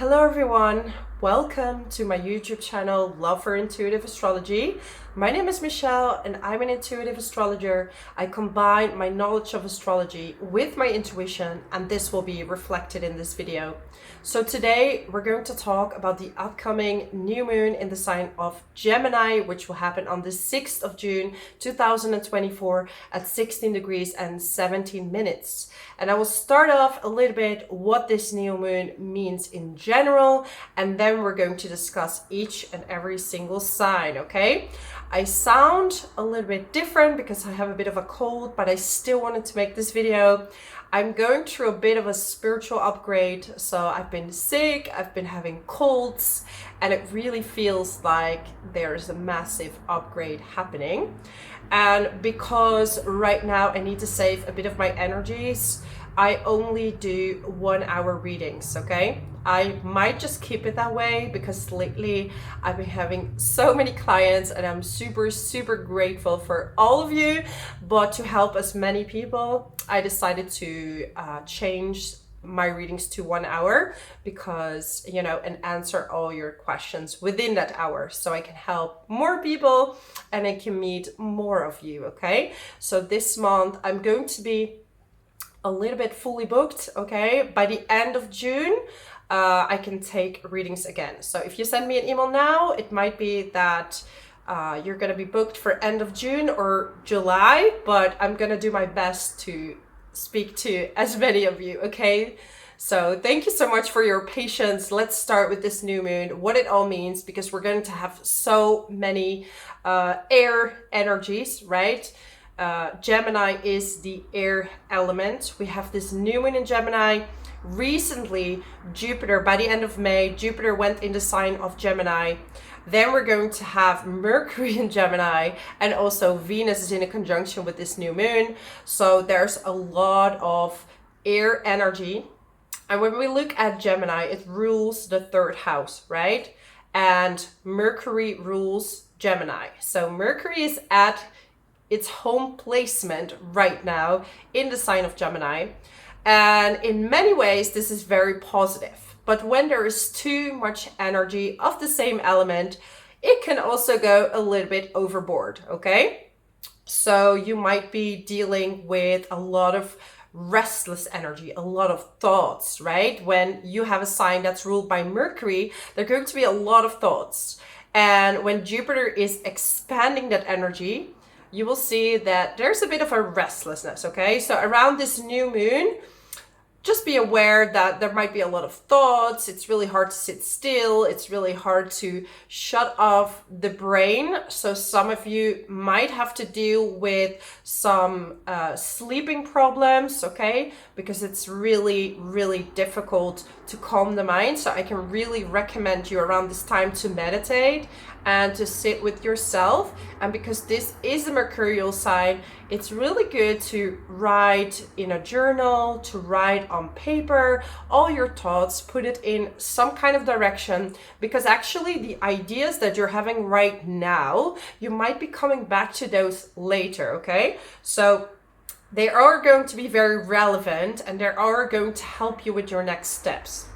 Hello everyone, welcome to my YouTube channel, Love for Intuitive Astrology. My name is Michelle and I'm an intuitive astrologer. I combine my knowledge of astrology with my intuition, and this will be reflected in this video. So today we're going to talk about the upcoming new moon in the sign of Gemini, which will happen on the 6th of June 2024 at 16 degrees and 17 minutes. And I will start off a little bit what this new moon means in general, and then we're going to discuss each and every single sign, okay? I sound a little bit different because I have a bit of a cold, but I still wanted to make this video. I'm going through a bit of a spiritual upgrade. So I've been sick, I've been having colds, and it really feels like there's a massive upgrade happening. And because right now I need to save a bit of my energies, I only do 1 hour readings, okay? I might just keep it that way because lately I've been having so many clients and I'm super grateful for all of you. But to help as many people, I decided to change my readings to 1 hour because, you know, and answer all your questions within that hour so I can help more people and I can meet more of you, okay? So this month I'm going to be a little bit fully booked, okay? By the end of June, I can take readings again. So if you send me an email now, it might be that you're gonna be booked for end of June or July, but I'm gonna do my best to speak to as many of you, okay? So thank you so much for your patience. Let's start with this new moon, what it all means, because we're going to have so many air energies, right? Gemini is the air element. We have this new moon in Gemini. Recently, Jupiter, by the end of May, Jupiter went in the sign of Gemini. Then we're going to have Mercury in Gemini, and also Venus is in a conjunction with this new moon. So there's a lot of air energy. And when we look at Gemini, it rules the third house, right? And Mercury rules Gemini. So Mercury is at its home placement right now in the sign of Gemini. And in many ways, this is very positive. But when there is too much energy of the same element, it can also go a little bit overboard, okay? So you might be dealing with a lot of restless energy, a lot of thoughts, right? When you have a sign that's ruled by Mercury, there are going to be a lot of thoughts. And when Jupiter is expanding that energy, you will see that there's a bit of a restlessness, okay? So around this new moon, just be aware that there might be a lot of thoughts. It's really hard to sit still. It's really hard to shut off the brain. So some of you might have to deal with some sleeping problems, okay? Because it's really difficult to calm the mind. So I can really recommend you around this time to meditate and to sit with yourself. And because this is a mercurial sign, it's really good to write in a journal, to write on paper all your thoughts, put it in some kind of direction, because actually the ideas that you're having right now, you might be coming back to those later, okay? So they are going to be very relevant and they are going to help you with your next steps.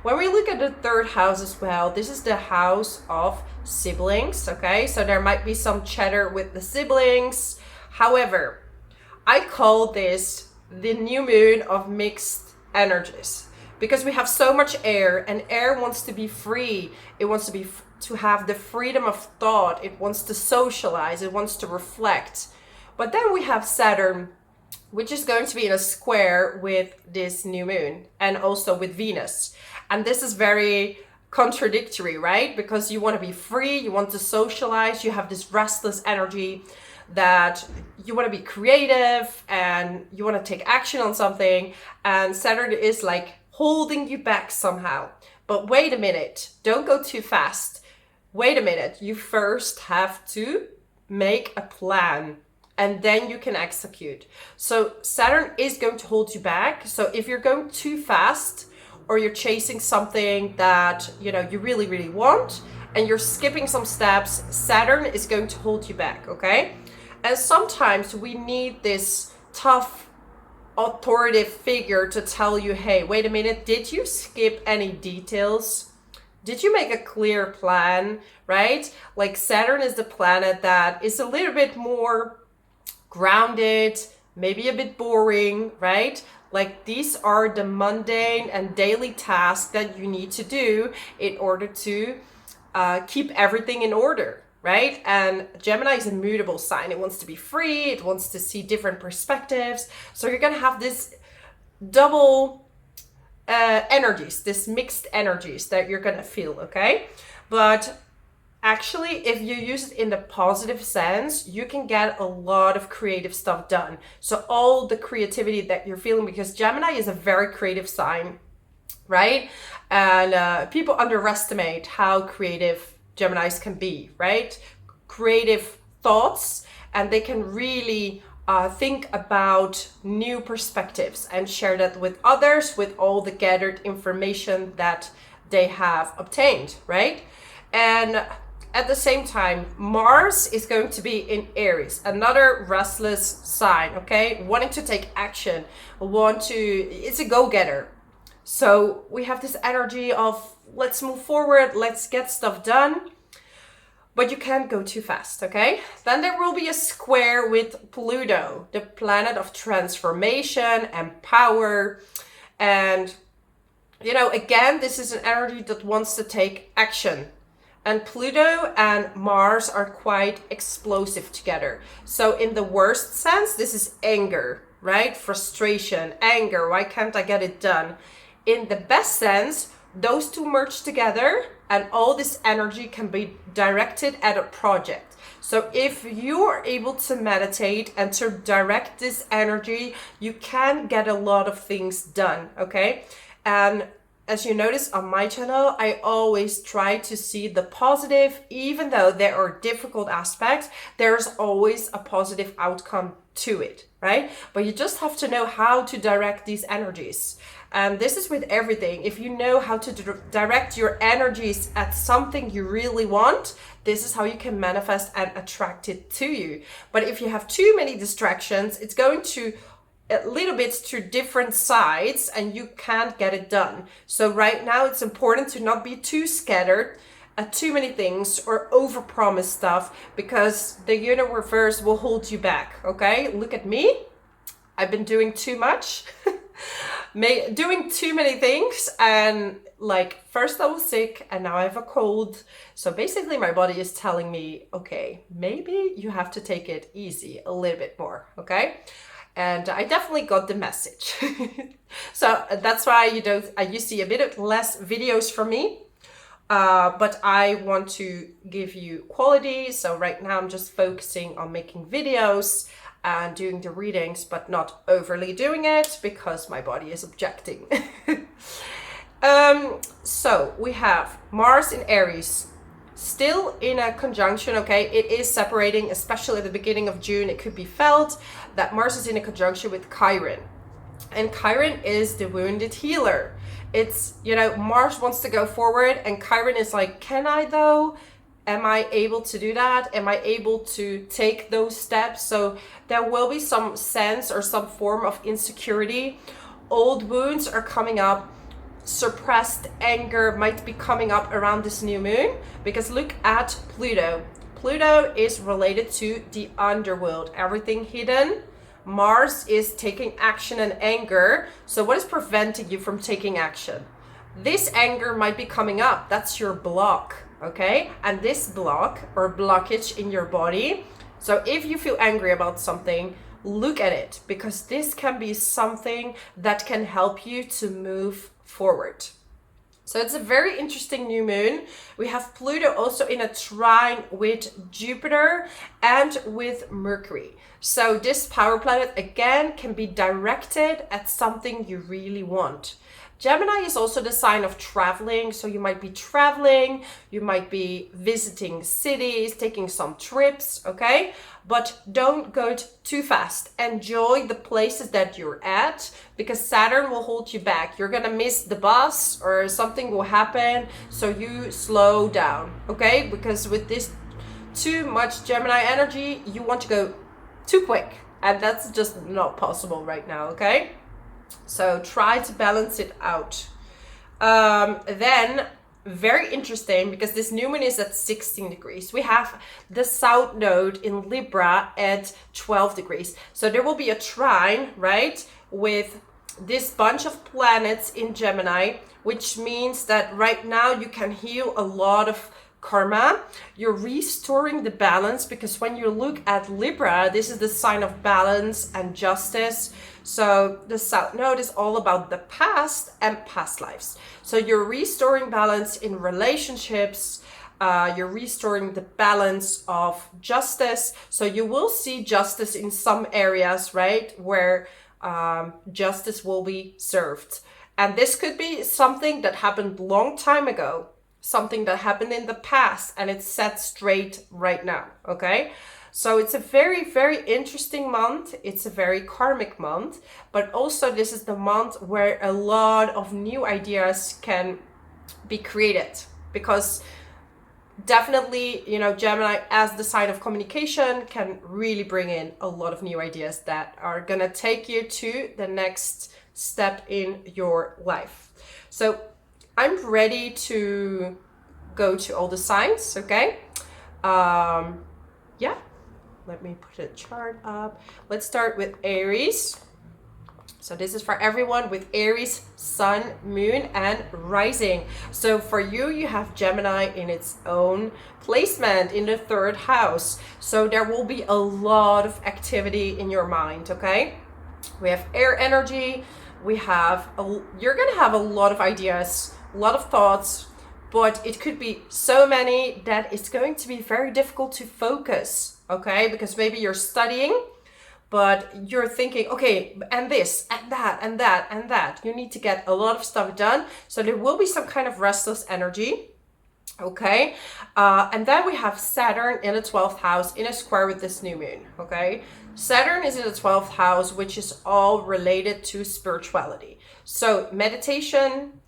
When we look at the third house as well, this is the house of siblings, okay? So there might be some chatter with the siblings. However, I call this the new moon of mixed energies because we have so much air, and air wants to be free. It wants to have the freedom of thought. It wants to socialize. It wants to reflect. But then we have Saturn, which is going to be in a square with this new moon and also with Venus. And this is very contradictory, right? Because you want to be free, you want to socialize, you have this restless energy that you want to be creative and you want to take action on something. And Saturn is like holding you back somehow. But wait a minute, don't go too fast. Wait a minute, you first have to make a plan, and then you can execute. So Saturn is going to hold you back. So if you're going too fast or you're chasing something that, you know, you really want and you're skipping some steps, Saturn is going to hold you back, okay? And sometimes we need this tough authoritative figure to tell you, hey, wait a minute, did you skip any details? Did you make a clear plan, right? Like Saturn is the planet that is a little bit more grounded, maybe a bit boring, right? Like these are the mundane and daily tasks that you need to do in order to keep everything in order, right? And Gemini is a mutable sign. It wants to be free. It wants to see different perspectives. So you're going to have this double energies, this mixed energies that you're going to feel, okay? But actually, if you use it in the positive sense, you can get a lot of creative stuff done. So all the creativity that you're feeling, because Gemini is a very creative sign, right? And people underestimate how creative Geminis can be, right? Creative thoughts, and they can really think about new perspectives and share that with others with all the gathered information that they have obtained, right? And at the same time, Mars is going to be in Aries, another restless sign, okay? Wanting to take action, it's a go-getter. So we have this energy of let's move forward, let's get stuff done. But you can't go too fast, okay? Then there will be a square with Pluto, the planet of transformation and power. And, again, this is an energy that wants to take action. And Pluto and Mars are quite explosive together. So in the worst sense, this is anger, right? Frustration, anger, why can't I get it done? In the best sense, those two merge together and all this energy can be directed at a project. So if you are able to meditate and to direct this energy, you can get a lot of things done, okay? And as you notice on my channel, I always try to see the positive. Even though there are difficult aspects, there's always a positive outcome to it, right? But you just have to know how to direct these energies. And this is with everything. If you know how to direct your energies at something you really want, this is how you can manifest and attract it to you. But if you have too many distractions, it's going to a little bit to different sides and you can't get it done. So right now it's important to not be too scattered at too many things or overpromise stuff, because the universe will hold you back, okay? Look at me. I've been doing too much. Doing too many things, and like first I was sick and now I have a cold. So basically my body is telling me, okay, maybe you have to take it easy a little bit more, okay? And I definitely got the message. So that's why you see a bit less videos from me. But I want to give you quality. So right now I'm just focusing on making videos and doing the readings, but not overly doing it because my body is objecting. So we have Mars in Aries, still in a conjunction, okay? It is separating, especially at the beginning of June. It could be felt that Mars is in a conjunction with Chiron. And Chiron is the wounded healer. It's, Mars wants to go forward and Chiron is like, can I though? Am I able to do that? Am I able to take those steps? So there will be some sense or some form of insecurity. Old wounds are coming up. Suppressed anger might be coming up around this new moon, because look at Pluto. Pluto is related to the underworld, everything hidden. Mars is taking action and anger. So what is preventing you from taking action? This anger might be coming up. That's your block, okay? And this block or blockage in your body. So if you feel angry about something, look at it, because this can be something that can help you to move forward. So it's a very interesting new moon. We have Pluto also in a trine with Jupiter and with Mercury. So this power planet again can be directed at something you really want. Gemini is also the sign of traveling. So you might be traveling, you might be visiting cities, taking some trips, okay? But don't go too fast. Enjoy the places that you're at, because Saturn will hold you back. You're gonna miss the bus or something will happen. So you slow down, okay? Because with this too much Gemini energy, you want to go too quick And that's just not possible right now, okay? So try to balance it out. Then, very interesting, because this new moon is at 16 degrees. We have the south node in Libra at 12 degrees. So there will be a trine, right, with this bunch of planets in Gemini, which means that right now you can heal a lot of karma. You're restoring the balance, because when you look at Libra, this is the sign of balance and justice. So the south node is all about the past and past lives. So you're restoring balance in relationships. You're restoring the balance of justice. So you will see justice in some areas, right, where justice will be served. And this could be something that happened long time ago, something that happened in the past, and it's set straight right now, okay? So it's a very, very interesting month. It's a very karmic month, but also this is the month where a lot of new ideas can be created, because definitely, you know, Gemini as the sign of communication can really bring in a lot of new ideas that are gonna take you to the next step in your life. So I'm ready to go to all the signs, okay? Yeah, let me put a chart up. Let's start with Aries. So this is for everyone with Aries, Sun, Moon, and Rising. So for you, you have Gemini in its own placement in the 3rd house. So there will be a lot of activity in your mind, okay? We have air energy. You're gonna have a lot of ideas, a lot of thoughts, but it could be so many that it's going to be very difficult to focus, okay? Because maybe you're studying, but you're thinking, okay, and this, and that, and that, and that. You need to get a lot of stuff done. So there will be some kind of restless energy, okay? And then we have Saturn in the 12th house in a square with this new moon, okay? Saturn is in the 12th house, which is all related to spirituality. So meditation,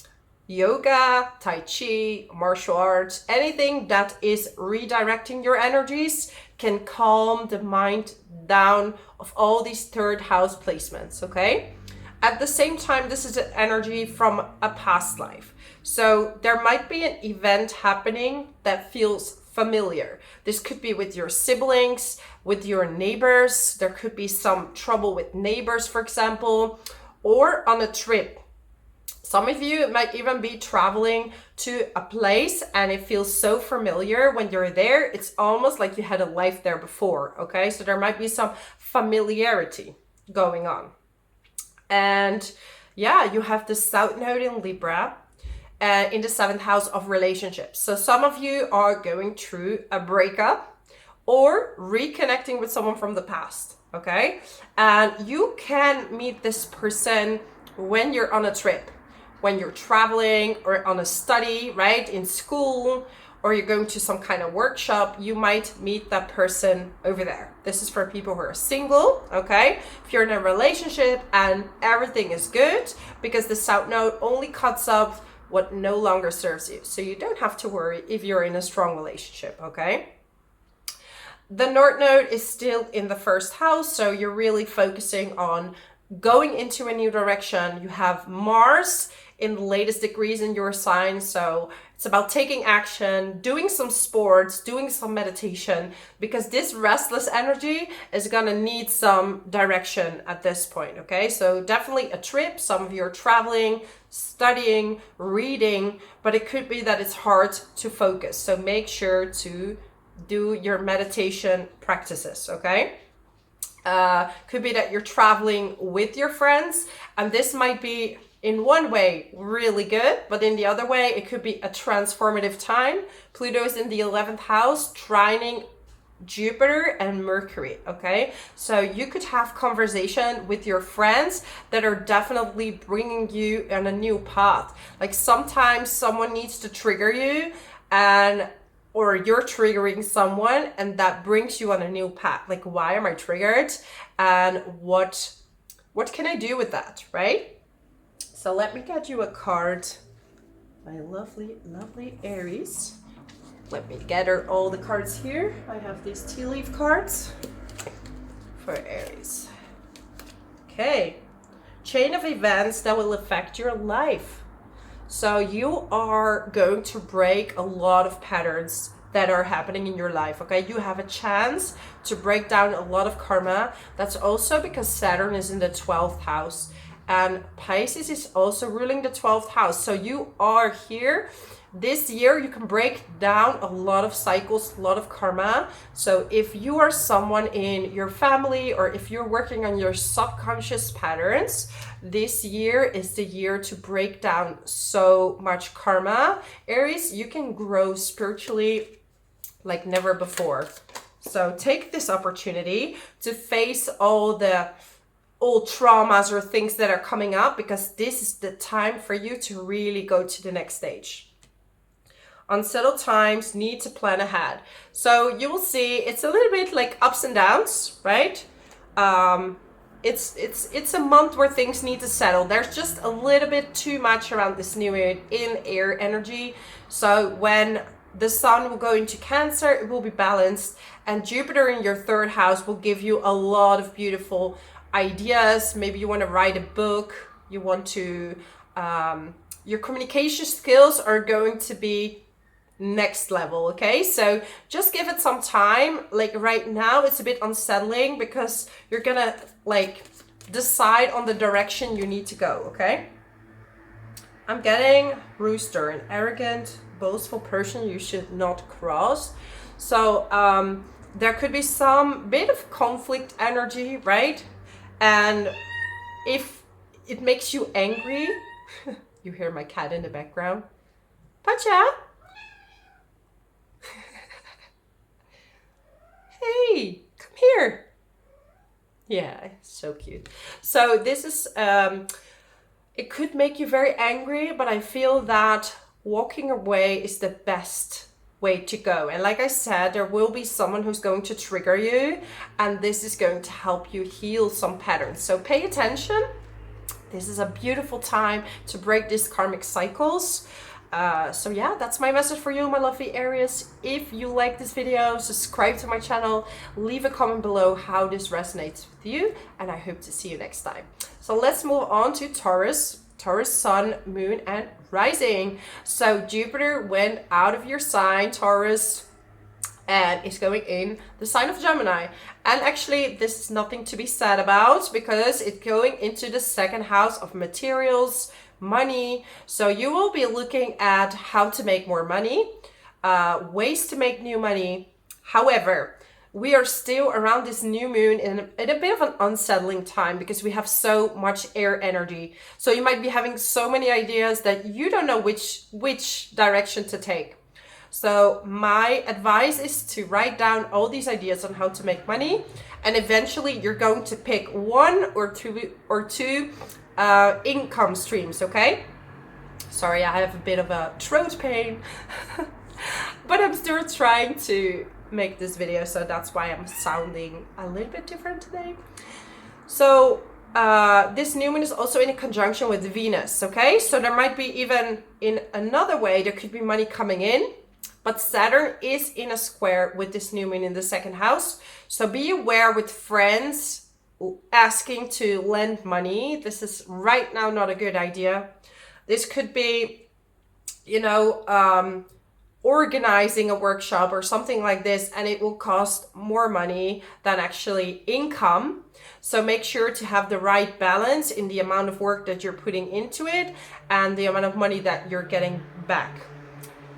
yoga, tai chi, martial arts, anything that is redirecting your energies can calm the mind down of all these 3rd house placements, okay? At the same time, this is an energy from a past life. So there might be an event happening that feels familiar. This could be with your siblings, with your neighbors. There could be some trouble with neighbors, for example, or on a trip. Some of you might even be traveling to a place and it feels so familiar when you're there. It's almost like you had a life there before, okay? So there might be some familiarity going on. And yeah, you have the South Node in Libra in the 7th house of relationships. So some of you are going through a breakup or reconnecting with someone from the past, okay? And you can meet this person when you're on a trip, when you're traveling or on a study, right, in school, or you're going to some kind of workshop. You might meet that person over there. This is for people who are single, okay? If you're in a relationship and everything is good, because the South Node only cuts up what no longer serves you. So you don't have to worry if you're in a strong relationship, okay? The North Node is still in the 1st house, so you're really focusing on going into a new direction. You have Mars in the latest degrees in your sign, so it's about taking action, doing some sports, doing some meditation, because this restless energy is gonna need some direction at this point, okay? So definitely a trip. Some of you are traveling, studying, reading, but it could be that it's hard to focus. So make sure to do your meditation practices, okay? Could be that you're traveling with your friends, and this might be in one way really good, but in the other way it could be a transformative time. Pluto is in the 11th house, trining Jupiter and Mercury, okay? So you could have conversation with your friends that are definitely bringing you on a new path. Like sometimes someone needs to trigger you, or you're triggering someone, and that brings you on a new path. Like, why am I triggered? And what can I do with that, right? So let me get you a card. My lovely, lovely Aries. Let me gather all the cards here. I have these tea leaf cards for Aries. Okay. Chain of events that will affect your life. So you are going to break a lot of patterns that are happening in your life, okay? You have a chance to break down a lot of karma. That's also because Saturn is in the 12th house and Pisces is also ruling the 12th house. So you are here. This year you can break down a lot of cycles, a lot of karma. So if you are someone in your family or if you're working on your subconscious patterns, this year is the year to break down so much karma. Aries, you can grow spiritually like never before. So take this opportunity to face all the old traumas or things that are coming up, because this is the time for you to really go to the next stage. Unsettled times, need to plan ahead. So you will see it's a little bit like ups and downs, right? It's a month where things need to settle. There's just a little bit too much around this new moon in air energy. So when the sun will go into Cancer, it will be balanced, and Jupiter in your 3rd house will give you a lot of beautiful ideas. Maybe you want to write a book, you want to your communication skills are going to be next level, okay? So just give it some time. Like right now it's a bit unsettling because you're gonna like decide on the direction you need to go, okay? I'm getting rooster, an arrogant, boastful person you should not cross. So there could be some bit of conflict energy, right? And if it makes you angry, you hear my cat in the background. Pacha! Hey, come here. Yeah, so cute. So this is, it could make you very angry, but I feel that walking away is the best way to go. And like I said, there will be someone who's going to trigger you, and this is going to help you heal some patterns. So pay attention. This is a beautiful time to break these karmic cycles. So yeah, that's my message for you, my lovely Aries. If you like this video, subscribe to my channel, leave a comment below how this resonates with you, and I hope to see you next time. So let's move on to Taurus. Taurus sun, moon, and rising. So Jupiter went out of your sign, Taurus, and is going in the sign of Gemini. And actually, this is nothing to be sad about because it's going into the 2nd house of materials, money. So you will be looking at how to make more money, ways to make new money. However, we are still around this new moon in a bit of an unsettling time because we have so much air energy. So you might be having so many ideas that you don't know which direction to take. So my advice is to write down all these ideas on how to make money, and eventually you're going to pick one or two income streams, okay? Sorry, I have a bit of a throat pain, but I'm still trying to make this video, so that's why I'm sounding a little bit different today. So this new moon is also in a conjunction with Venus, okay? So there might be even in another way, there could be money coming in, but Saturn is in a square with this new moon in the 2nd house. So be aware with friends asking to lend money. This is right now not a good idea. This could be, you know, organizing a workshop or something like this, and it will cost more money than actually income. So make sure to have the right balance in the amount of work that you're putting into it and the amount of money that you're getting back.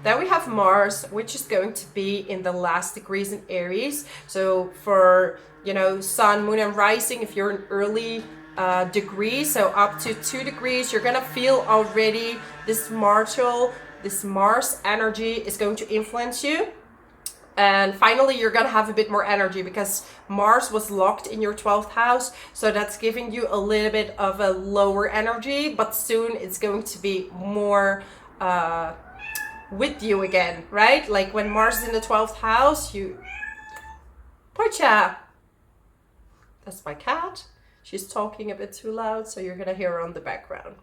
Then we have Mars, which is going to be in the last degrees in Aries. So for, you know, sun, moon, and rising, if you're an early degree, so up to 2 degrees, you're gonna feel already this Mars energy is going to influence you. And finally, you're gonna have a bit more energy because Mars was locked in your 12th house. So that's giving you a little bit of a lower energy, but soon it's going to be more with you again, right? Like when Mars is in the 12th house, Portia! That's my cat. She's talking a bit too loud, so you're gonna hear her on the background.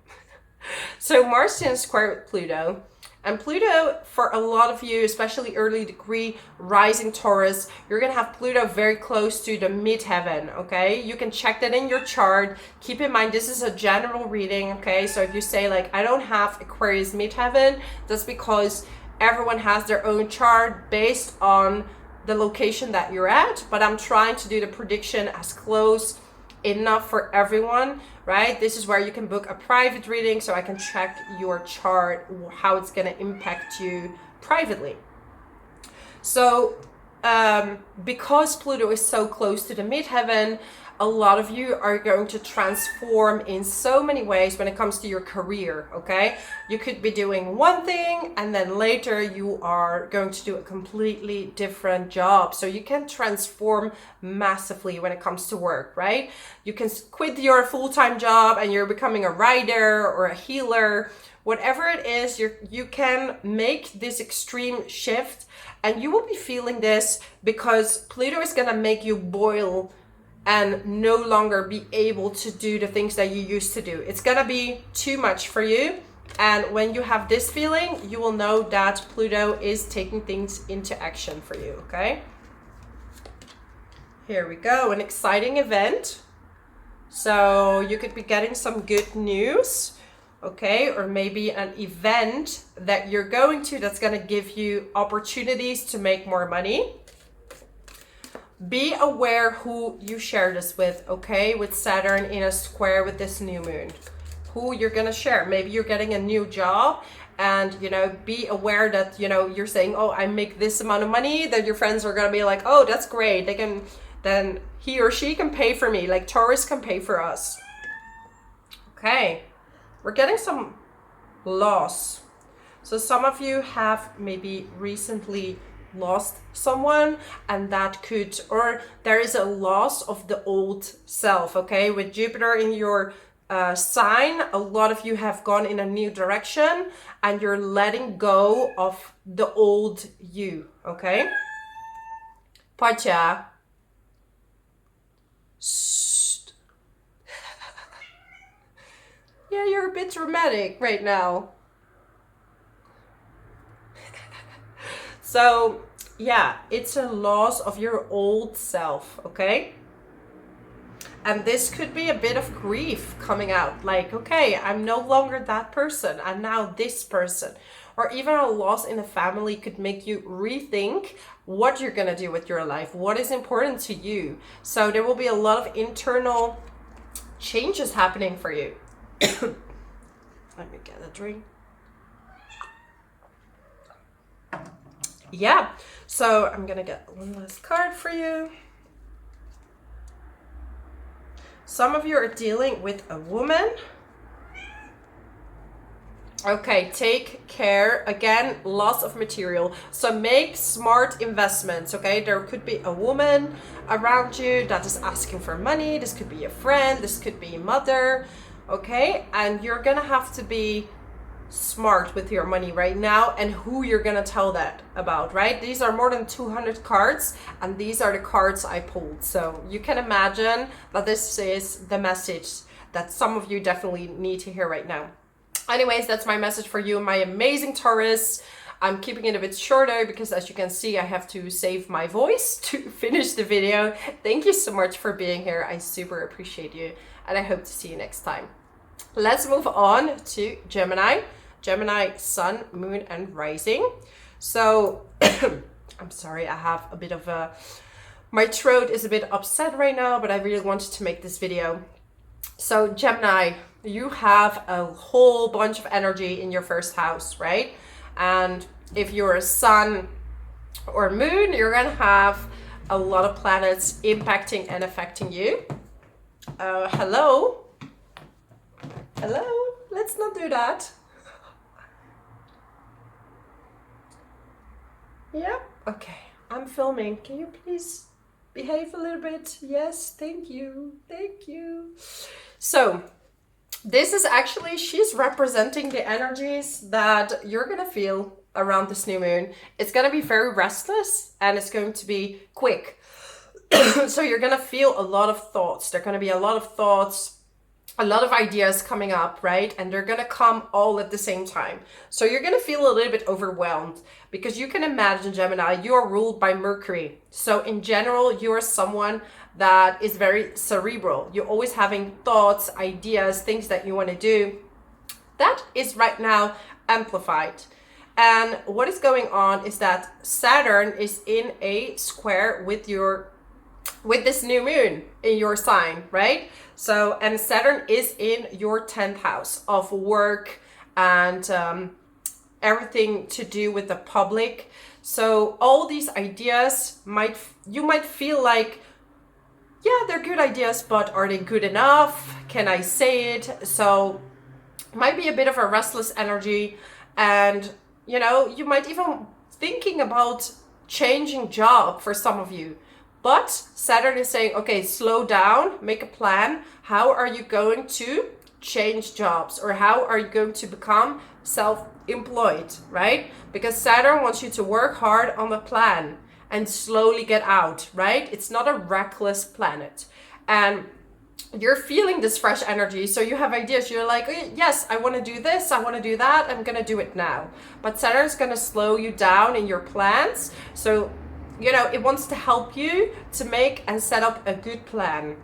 So Mars is in a square with Pluto, And Pluto, for a lot of you, especially early degree rising Taurus, you're going to have Pluto very close to the midheaven, okay? You can check that in your chart. Keep in mind, this is a general reading, okay? So if you say like, I don't have Aquarius midheaven, that's because everyone has their own chart based on the location that you're at. But I'm trying to do the prediction as close enough for everyone, right? This is where you can book a private reading so I can check your chart, how it's going to impact you privately. So because Pluto is so close to the midheaven, a lot of you are going to transform in so many ways when it comes to your career, okay? You could be doing one thing and then later you are going to do a completely different job. So you can transform massively when it comes to work, right? You can quit your full-time job and you're becoming a writer or a healer. Whatever it is, you can make this extreme shift, and you will be feeling this because Pluto is going to make you boil and no longer be able to do the things that you used to do. It's gonna be too much for you. And when you have this feeling, you will know that Pluto is taking things into action for you, okay? Here we go, an exciting event. So you could be getting some good news, okay? Or maybe an event that you're going to that's gonna give you opportunities to make more money. Be aware who you share this with, okay? With Saturn in a square with this new moon. Who you're gonna share. Maybe you're getting a new job and, you know, be aware that, you know, you're saying, oh, I make this amount of money, that your friends are gonna be like, oh, that's great. They can, then he or she can pay for me, like Taurus can pay for us. Okay, we're getting some loss. So some of you have maybe recently lost someone, and that could, or there is a loss of the old self, okay? With Jupiter in your sign, a lot of you have gone in a new direction and you're letting go of the old you, okay? Pacha. Yeah, you're a bit dramatic right now. So yeah, it's a loss of your old self, okay? And this could be a bit of grief coming out, like, okay, I'm no longer that person, I'm now this person. Or even a loss in a family could make you rethink what you're gonna do with your life, what is important to you. So there will be a lot of internal changes happening for you. Let me get a drink. Yeah, so I'm gonna get one last card for you. Some of you are dealing with a woman. Okay, take care. Again, loss of material. So make smart investments, okay? There could be a woman around you that is asking for money. This could be a friend, this could be a mother, okay? And you're gonna have to be smart with your money right now and who you're gonna tell that about, right? These are more than 200 cards and these are the cards I pulled. So you can imagine that this is the message that some of you definitely need to hear right now. Anyways, that's my message for you, my amazing Taurus. I'm keeping it a bit shorter because, as you can see, I have to save my voice to finish the video. Thank you so much for being here. I super appreciate you and I hope to see you next time. Let's move on to Gemini. Gemini, Sun, Moon, and Rising. So, I'm sorry, I have a bit of a... My throat is a bit upset right now, but I really wanted to make this video. So, Gemini, you have a whole bunch of energy in your first house, right? And if you're a Sun or Moon, you're gonna have a lot of planets impacting and affecting you. Hello? Hello? Let's not do that. Yeah, okay, I'm filming. Can you please behave a little bit? Yes, thank you, thank you. So, this is actually, she's representing the energies that you're gonna feel around this new moon. It's gonna be very restless and it's going to be quick. So you're gonna feel a lot of thoughts. There are gonna be a lot of thoughts a lot of ideas coming up, right? And they're gonna come all at the same time. So you're gonna feel a little bit overwhelmed because you can imagine, Gemini, you are ruled by Mercury. So in general, you are someone that is very cerebral. You're always having thoughts, ideas, things that you want to do. That is right now amplified. And what is going on is that Saturn is in a square with this new moon in your sign, right? So, and Saturn is in your 10th house of work and everything to do with the public. So all these ideas you might feel like, yeah, they're good ideas, but are they good enough? Can I say it? So might be a bit of a restless energy, and you know, you might even thinking about changing job for some of you. But Saturn is saying, okay, slow down, make a plan. How are you going to change jobs, or how are you going to become self-employed, right? Because Saturn wants you to work hard on the plan and slowly get out, right? It's not a reckless planet. And you're feeling this fresh energy, so you have ideas. You're like, yes, I want to do this, I want to do that, I'm gonna do it now. But Saturn's gonna slow you down in your plans. So, you know, it wants to help you to make and set up a good plan.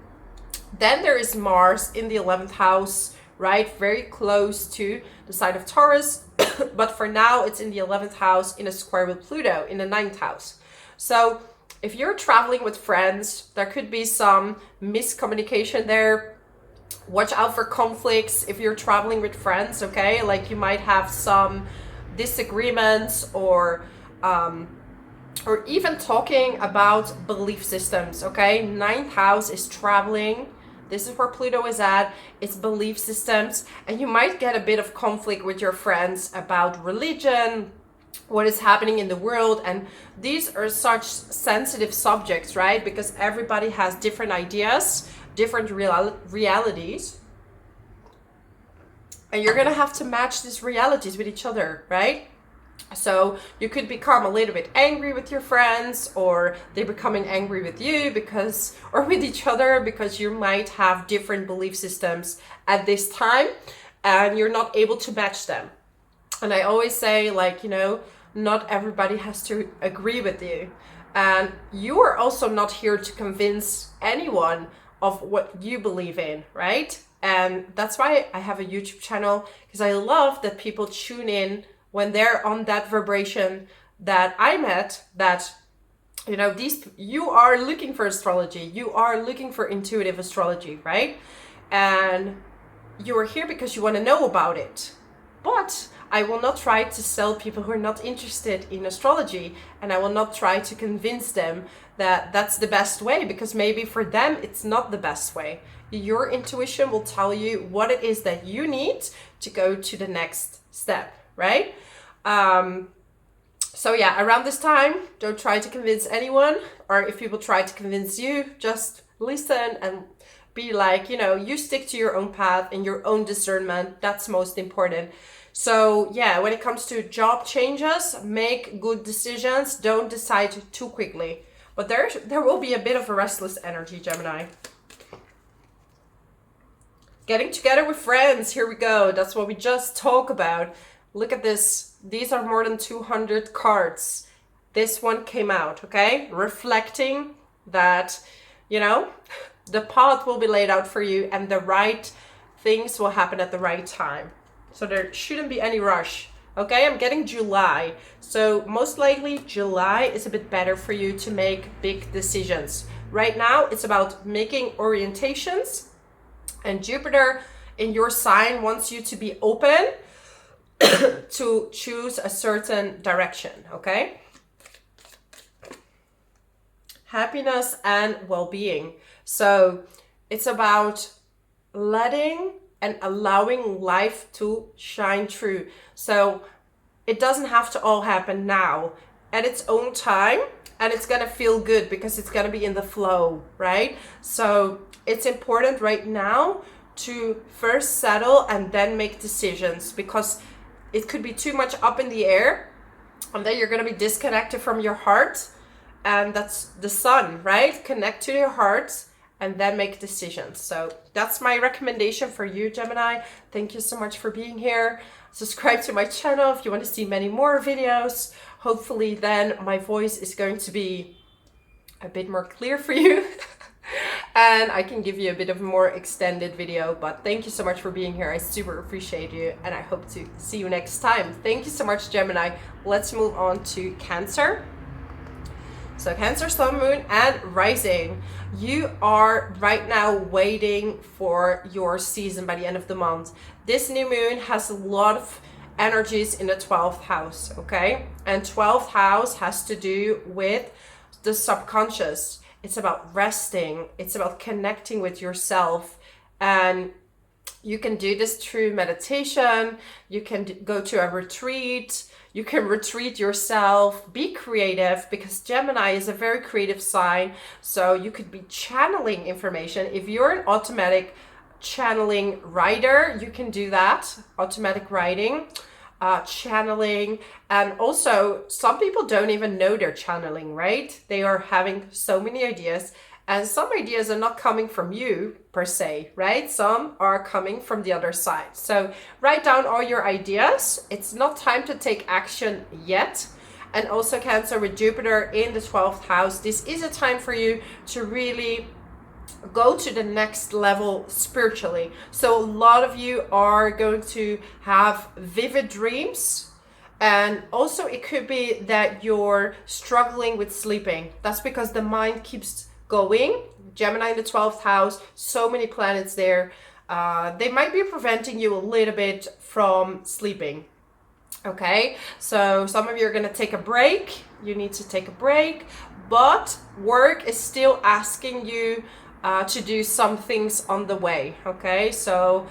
Then there is Mars in the 11th house, right? Very close to the side of Taurus. But for now, it's in the 11th house in a square with Pluto in the 9th house. So if you're traveling with friends, there could be some miscommunication there. Watch out for conflicts if you're traveling with friends, okay? Like you might have some disagreements or even talking about belief systems, okay? 9th house is traveling. This is where Pluto is at. It's belief systems. And you might get a bit of conflict with your friends about religion, what is happening in the world. And these are such sensitive subjects, right? Because everybody has different ideas, different realities. And you're gonna have to match these realities with each other, right? So you could become a little bit angry with your friends, or they're becoming angry with you or with each other, because you might have different belief systems at this time and you're not able to match them. And I always say, like, you know, not everybody has to agree with you. And you are also not here to convince anyone of what you believe in, right? And that's why I have a YouTube channel, because I love that people tune in when they're on that vibration that I'm at, that, you know, you are looking for astrology, you are looking for intuitive astrology, right? And you are here because you want to know about it. But I will not try to sell people who are not interested in astrology, and I will not try to convince them that that's the best way, because maybe for them it's not the best way. Your intuition will tell you what it is that you need to go to the next step, right? So yeah, around this time, don't try to convince anyone, or if people try to convince you, just listen and be like, you know, you stick to your own path and your own discernment. That's most important. So yeah, when it comes to job changes, make good decisions. Don't decide too quickly. But there will be a bit of a restless energy, Gemini. Getting together with friends, here we go. That's what we just talked about. Look at this. These are more than 200 cards. This one came out, okay? Reflecting that, you know, the path will be laid out for you and the right things will happen at the right time. So there shouldn't be any rush, okay? I'm getting July. So most likely July is a bit better for you to make big decisions. Right now, it's about making orientations, and Jupiter in your sign wants you to be open to choose a certain direction, okay? Happiness and well-being. So it's about letting and allowing life to shine through. So it doesn't have to all happen now, at its own time, and it's gonna feel good because it's gonna be in the flow, right? So it's important right now to first settle and then make decisions, because it could be too much up in the air and then you're going to be disconnected from your heart. And that's the sun, right? Connect to your heart and then make decisions. So that's my recommendation for you, Gemini. Thank you so much for being here. Subscribe to my channel if you want to see many more videos. Hopefully then my voice is going to be a bit more clear for you. And I can give you a bit of a more extended video, but thank you so much for being here. I super appreciate you, and I hope to see you next time. Thank you so much, Gemini. Let's move on to Cancer. So Cancer, Sun, Moon, and Rising. You are right now waiting for your season by the end of the month. This new moon has a lot of energies in the 12th house, okay? And 12th house has to do with the subconscious. It's about resting. It's about connecting with yourself. And you can do this through meditation. You can go to a retreat. You can retreat yourself. Be creative, because Gemini is a very creative sign. So you could be channeling information. If you're an automatic channeling writer, you can do that. Automatic writing. Channeling, and also some people don't even know they're channeling, right? They are having so many ideas, and some ideas are not coming from you per se, right? Some are coming from the other side. So write down all your ideas. It's not time to take action yet. And also Cancer, with Jupiter in the 12th house, this is a time for you to really go to the next level spiritually. So a lot of you are going to have vivid dreams, and also it could be that you're struggling with sleeping. That's because the mind keeps going. Gemini in the 12th house, so many planets there. They might be preventing you a little bit from sleeping. Okay, so some of you are going to take a break. You need to take a break, but work is still asking you to do some things on the way. Okay, so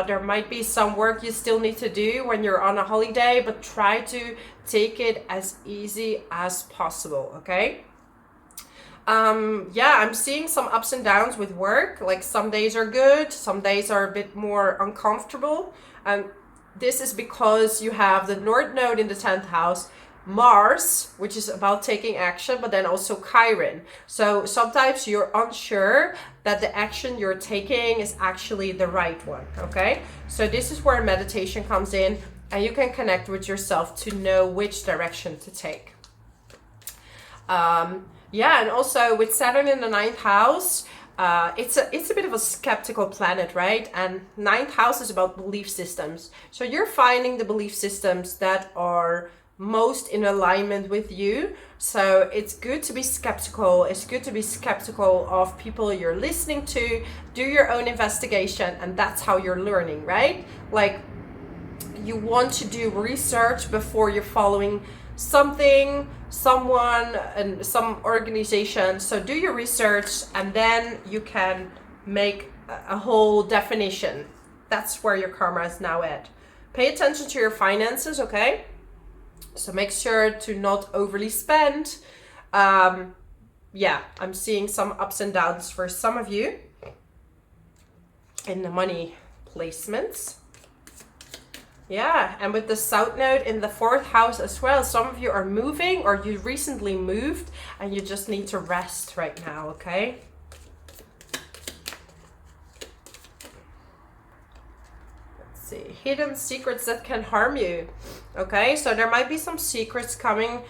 there might be some work you still need to do when you're on a holiday, but try to take it as easy as possible. Okay. Yeah, I'm seeing some ups and downs with work. Like some days are good, some days are a bit more uncomfortable, and this is because you have the North Node in the 10th house, Mars, which is about taking action, but then also Chiron. So sometimes you're unsure that the action you're taking is actually the right one, okay? So this is where meditation comes in, and you can connect with yourself to know which direction to take. Yeah, and also with Saturn in the 9th house, it's a bit of a skeptical planet, right? And 9th house is about belief systems. So you're finding the belief systems that are most in alignment with you. So it's good to be skeptical. It's good to be skeptical of people you're listening to. Do your own investigation, and that's how you're learning, right? Like, you want to do research before you're following something, someone, and some organization. So do your research, and then you can make a whole definition. That's where your karma is now at. Pay attention to your finances, okay? So make sure to not overly spend. Yeah, I'm seeing some ups and downs for some of you in the money placements. Yeah, and with the South Node in the 4th house as well, some of you are moving, or you recently moved and you just need to rest right now, okay? Let's see, hidden secrets that can harm you. Okay, so there might be some secrets coming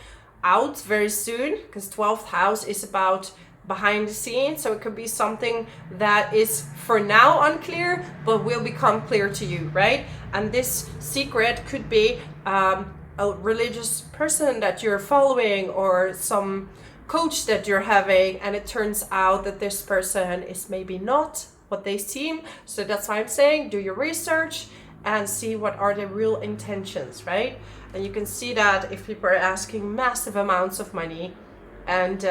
out very soon, because 12th house is about behind the scenes. So it could be something that is for now unclear, but will become clear to you, right? And this secret could be a religious person that you're following, or some coach that you're having, and it turns out that this person is maybe not what they seem. So that's why I'm saying do your research and see what are the real intentions, right? And you can see that if people are asking massive amounts of money, and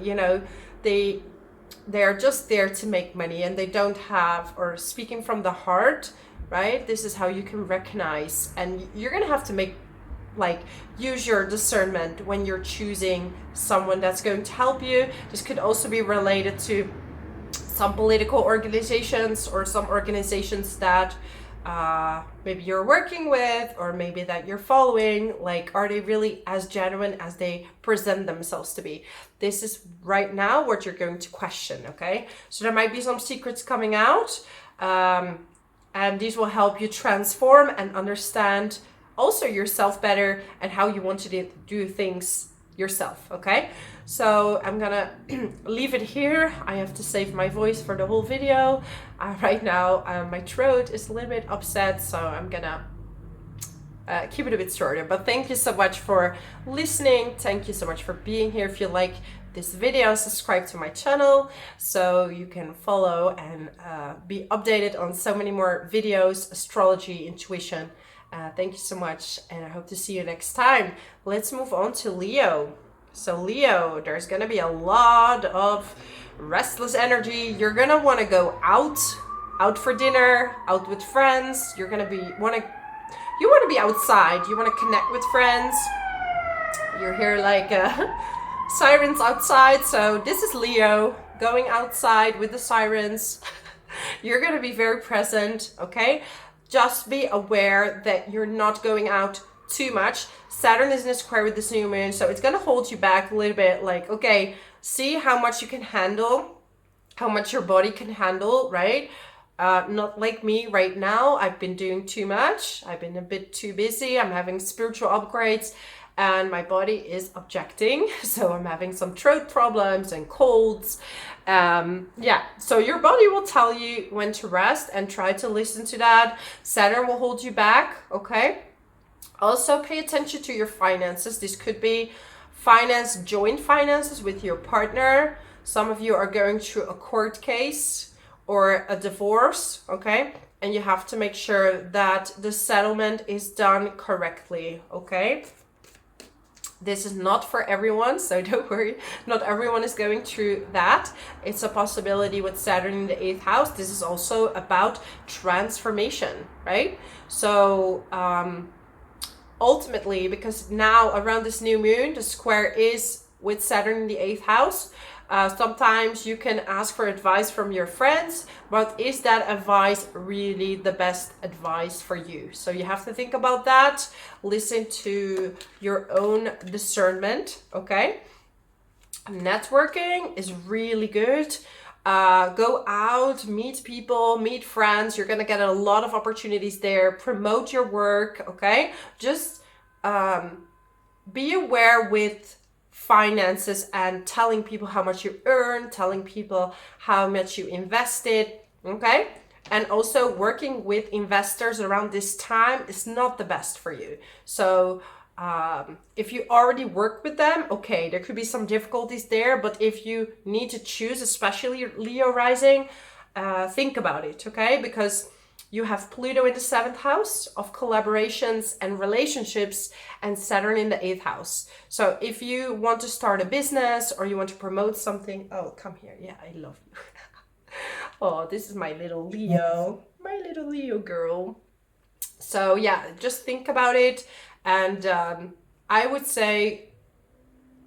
you know, they're just there to make money, and they don't have, or speaking from the heart, right? This is how you can recognize, and you're gonna have to make, like, use your discernment when you're choosing someone that's going to help you. This could also be related to some political organizations, or some organizations that maybe you're working with, or maybe that you're following. Like, are they really as genuine as they present themselves to be? This is right now what you're going to question, okay? So there might be some secrets coming out, and these will help you transform and understand also yourself better and how you want to do things yourself, okay? So I'm gonna leave it here. I have to save my voice for the whole video. Right now, my throat is a little bit upset, so I'm gonna keep it a bit shorter. But thank you so much for listening. Thank you so much for being here. If you like this video, subscribe to my channel so you can follow and be updated on so many more videos, astrology, intuition. Thank you so much, and I hope to see you next time. Let's move on to Leo. So Leo, there's gonna be a lot of restless energy. You're gonna want to go out for dinner, out with friends. You're gonna you want to be outside. You want to connect with friends. You hear like sirens outside. So this is Leo going outside with the sirens. You're gonna be very present, okay? Just be aware that you're not going out too much. Saturn is in a square with this new moon, so it's gonna hold you back a little bit. Like, okay, see how much you can handle, how much your body can handle, right? Not like me right now. I've been doing too much. I've been a bit too busy. I'm having spiritual upgrades and my body is objecting. So I'm having some throat problems and colds. Yeah, so your body will tell you when to rest, and try to listen to that. Saturn will hold you back, okay? Also pay attention to your finances. This could be joint finances with your partner. Some of you are going through a court case or a divorce, okay? And you have to make sure that the settlement is done correctly, okay? This is not for everyone, so don't worry. Not everyone is going through that. It's a possibility with Saturn in the 8th house. This is also about transformation, right? So ultimately, because now around this new moon, the square is with Saturn in the 8th house. Sometimes you can ask for advice from your friends, but is that advice really the best advice for you? So you have to think about that. Listen to your own discernment, okay? Networking is really good. Go out, meet people, meet friends. You're gonna get a lot of opportunities there. Promote your work, okay? Just be aware with finances and telling people how much you earn, telling people how much you invested, okay? And also working with investors around this time is not the best for you. So if you already work with them, okay, there could be some difficulties there, but if you need to choose, especially Leo rising, think about it, okay? Because you have Pluto in the 7th house of collaborations and relationships, and Saturn in the 8th house. So if you want to start a business or you want to promote something, oh, come here. Yeah, I love you. Oh, this is my little Leo, my little Leo girl. So yeah, just think about it. And I would say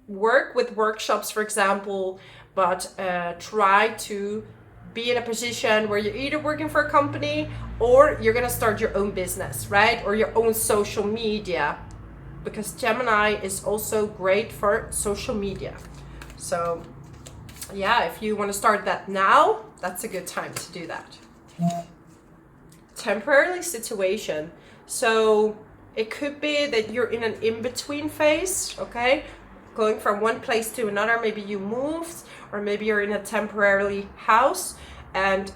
work with workshops, for example, but try to be in a position where you're either working for a company or you're gonna start your own business, right? Or your own social media, because Gemini is also great for social media. So yeah, if you want to start that now, that's a good time to do that. Temporary situation. So it could be that you're in an in-between phase, okay? Going from one place to another. Maybe you moved, or maybe you're in a temporary house, and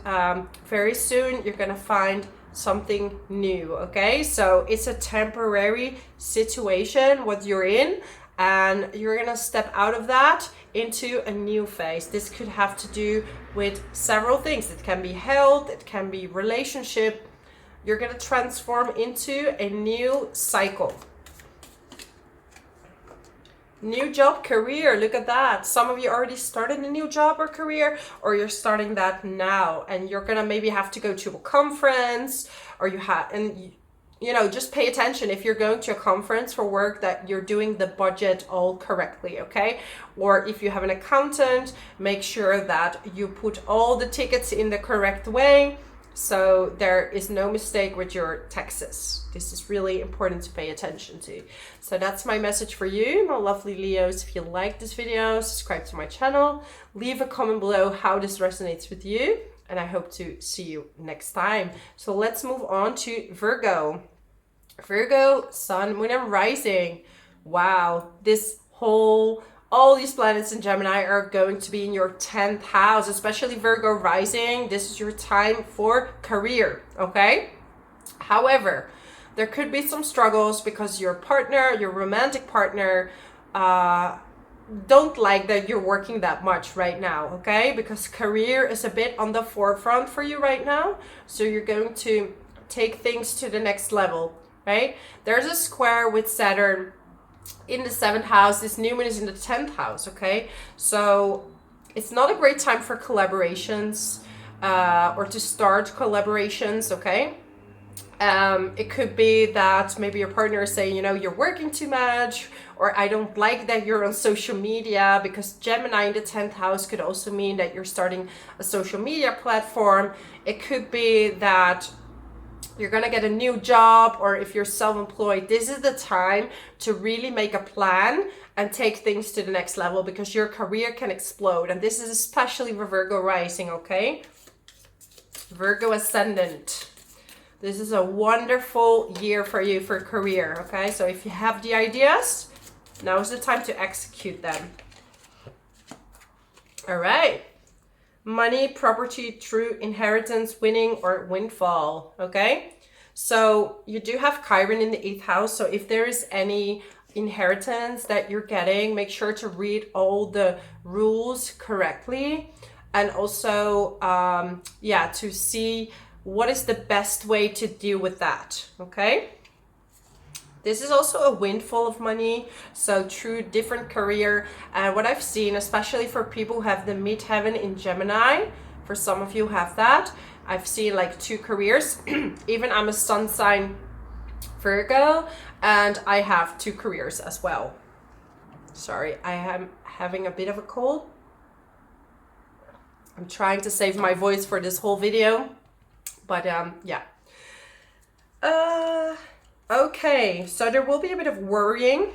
very soon you're gonna find something new, okay? So it's a temporary situation what you're in, and you're gonna step out of that into a new phase. This could have to do with several things. It can be health, it can be relationship. You're gonna transform into a new cycle. New job, career, look at that. Some of you already started a new job or career, or you're starting that now, and you're gonna maybe have to go to a conference, or you know, just pay attention if you're going to a conference for work that you're doing the budget all correctly, okay? Or if you have an accountant, make sure that you put all the tickets in the correct way. So there is no mistake with your taxes. This is really important to pay attention to. So that's my message for you, my lovely Leos. If you like this video, subscribe to my channel. Leave a comment below how this resonates with you. And I hope to see you next time. So let's move on to Virgo. Virgo, Sun, Moon, and Rising. Wow, all these planets in Gemini are going to be in your 10th house, especially Virgo rising. This is your time for career, okay? However, there could be some struggles because your partner, your romantic partner, don't like that you're working that much right now, okay? Because career is a bit on the forefront for you right now. So you're going to take things to the next level, right? There's a square with Saturn in the 7th house. This new moon is in the 10th house, okay? So it's not a great time for collaborations or to start collaborations, okay? It could be that maybe your partner is saying, you know, you're working too much, or I don't like that you're on social media, because Gemini in the 10th house could also mean that you're starting a social media platform. It could be that you're gonna get a new job, or if you're self-employed, this is the time to really make a plan and take things to the next level, because your career can explode. And this is especially for Virgo rising, okay? Virgo ascendant. This is a wonderful year for you for career, okay? So if you have the ideas, now is the time to execute them. All right. Money, property, true inheritance, winning, or windfall, okay? So you do have Chiron in the 8th house. So if there is any inheritance that you're getting, make sure to read all the rules correctly. And also, to see what is the best way to deal with that, okay? This is also a windfall of money, so true different career. And what I've seen, especially for people who have the midheaven in Gemini, for some of you have that, I've seen like 2 careers. Even I'm a sun sign Virgo, and I have 2 careers as well. Sorry, I am having a bit of a cold. I'm trying to save my voice for this whole video, but yeah. Okay, so there will be a bit of worrying,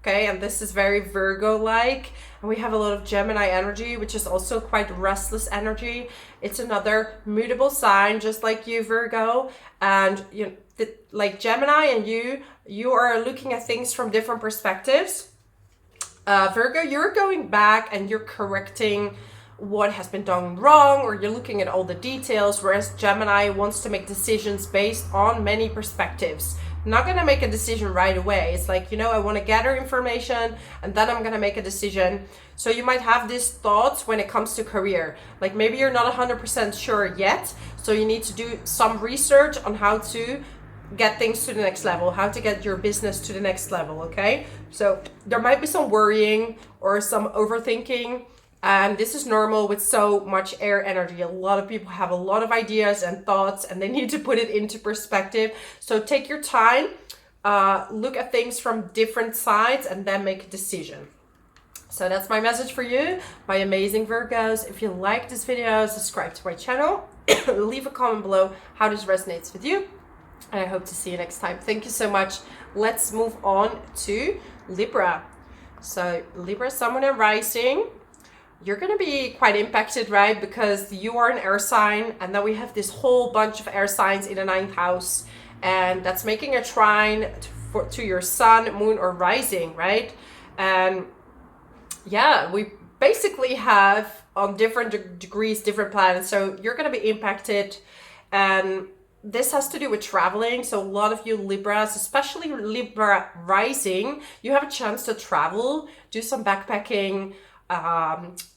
okay, and this is very Virgo-like, and we have a lot of Gemini energy, which is also quite restless energy. It's another mutable sign, just like you, Virgo, and like Gemini and you are looking at things from different perspectives. Virgo, you're going back and you're correcting what has been done wrong, or you're looking at all the details, whereas Gemini wants to make decisions based on many perspectives. Not going to make a decision right away. It's like, you know, I want to gather information and then I'm going to make a decision. So you might have these thoughts when it comes to career. Like maybe you're not 100% sure yet. So you need to do some research on how to get things to the next level, how to get your business to the next level, okay? So there might be some worrying or some overthinking. And this is normal with so much air energy. A lot of people have a lot of ideas and thoughts, and they need to put it into perspective. So take your time, look at things from different sides, and then make a decision. So that's my message for you, my amazing Virgos. If you like this video, subscribe to my channel. Leave a comment below how this resonates with you. And I hope to see you next time. Thank you so much. Let's move on to Libra. So Libra, Sun, Moon, and Rising. You're going to be quite impacted, right? Because you are an air sign, and then we have this whole bunch of air signs in the 9th house, and that's making a trine to your sun, moon, or rising, right? And yeah, we basically have on different degrees, different planets. So you're going to be impacted, and this has to do with traveling. So a lot of you Libras, especially Libra rising, you have a chance to travel, do some backpacking,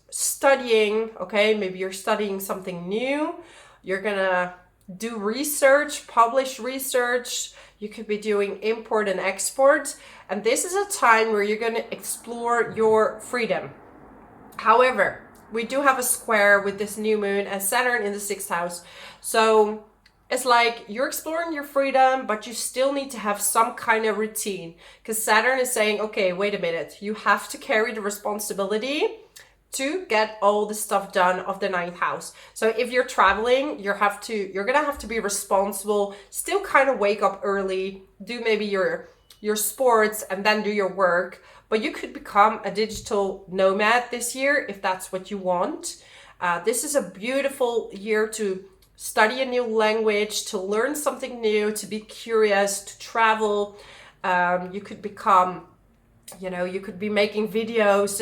studying, okay? Maybe you're studying something new. You're gonna do research, publish research. You could be doing import and export. And this is a time where you're gonna explore your freedom. However, we do have a square with this new moon and Saturn in the 6th house. So it's like you're exploring your freedom, but you still need to have some kind of routine, because Saturn is saying, okay, wait a minute, you have to carry the responsibility to get all the stuff done of the ninth house. So if you're traveling, you're gonna have to be responsible, still kind of wake up early, do maybe your sports and then do your work. But you could become a digital nomad this year if that's what you want. This is a beautiful year to study a new language, to learn something new, to be curious, to travel. You could become, you could be making videos,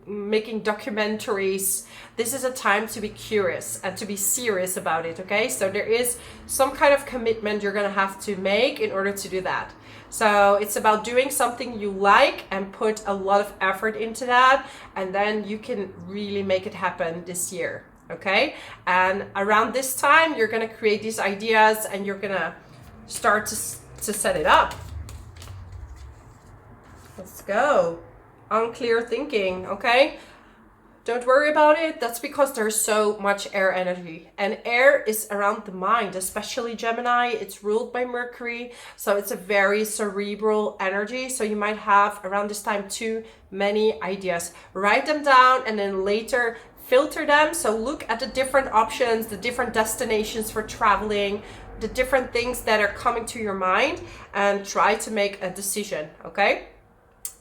making documentaries. This is a time to be curious and to be serious about it, okay? So there is some kind of commitment you're gonna have to make in order to do that. So it's about doing something you like and put a lot of effort into that, and then you can really make it happen this year, okay? And around this time, you're gonna create these ideas and you're gonna start to set it up. Let's go. Unclear thinking, okay? Don't worry about it. That's because there's so much air energy. And air is around the mind, especially Gemini. It's ruled by Mercury. So it's a very cerebral energy. So you might have around this time too many ideas. Write them down and then later filter them. So look at the different options, the different destinations for traveling, the different things that are coming to your mind, and try to make a decision, okay?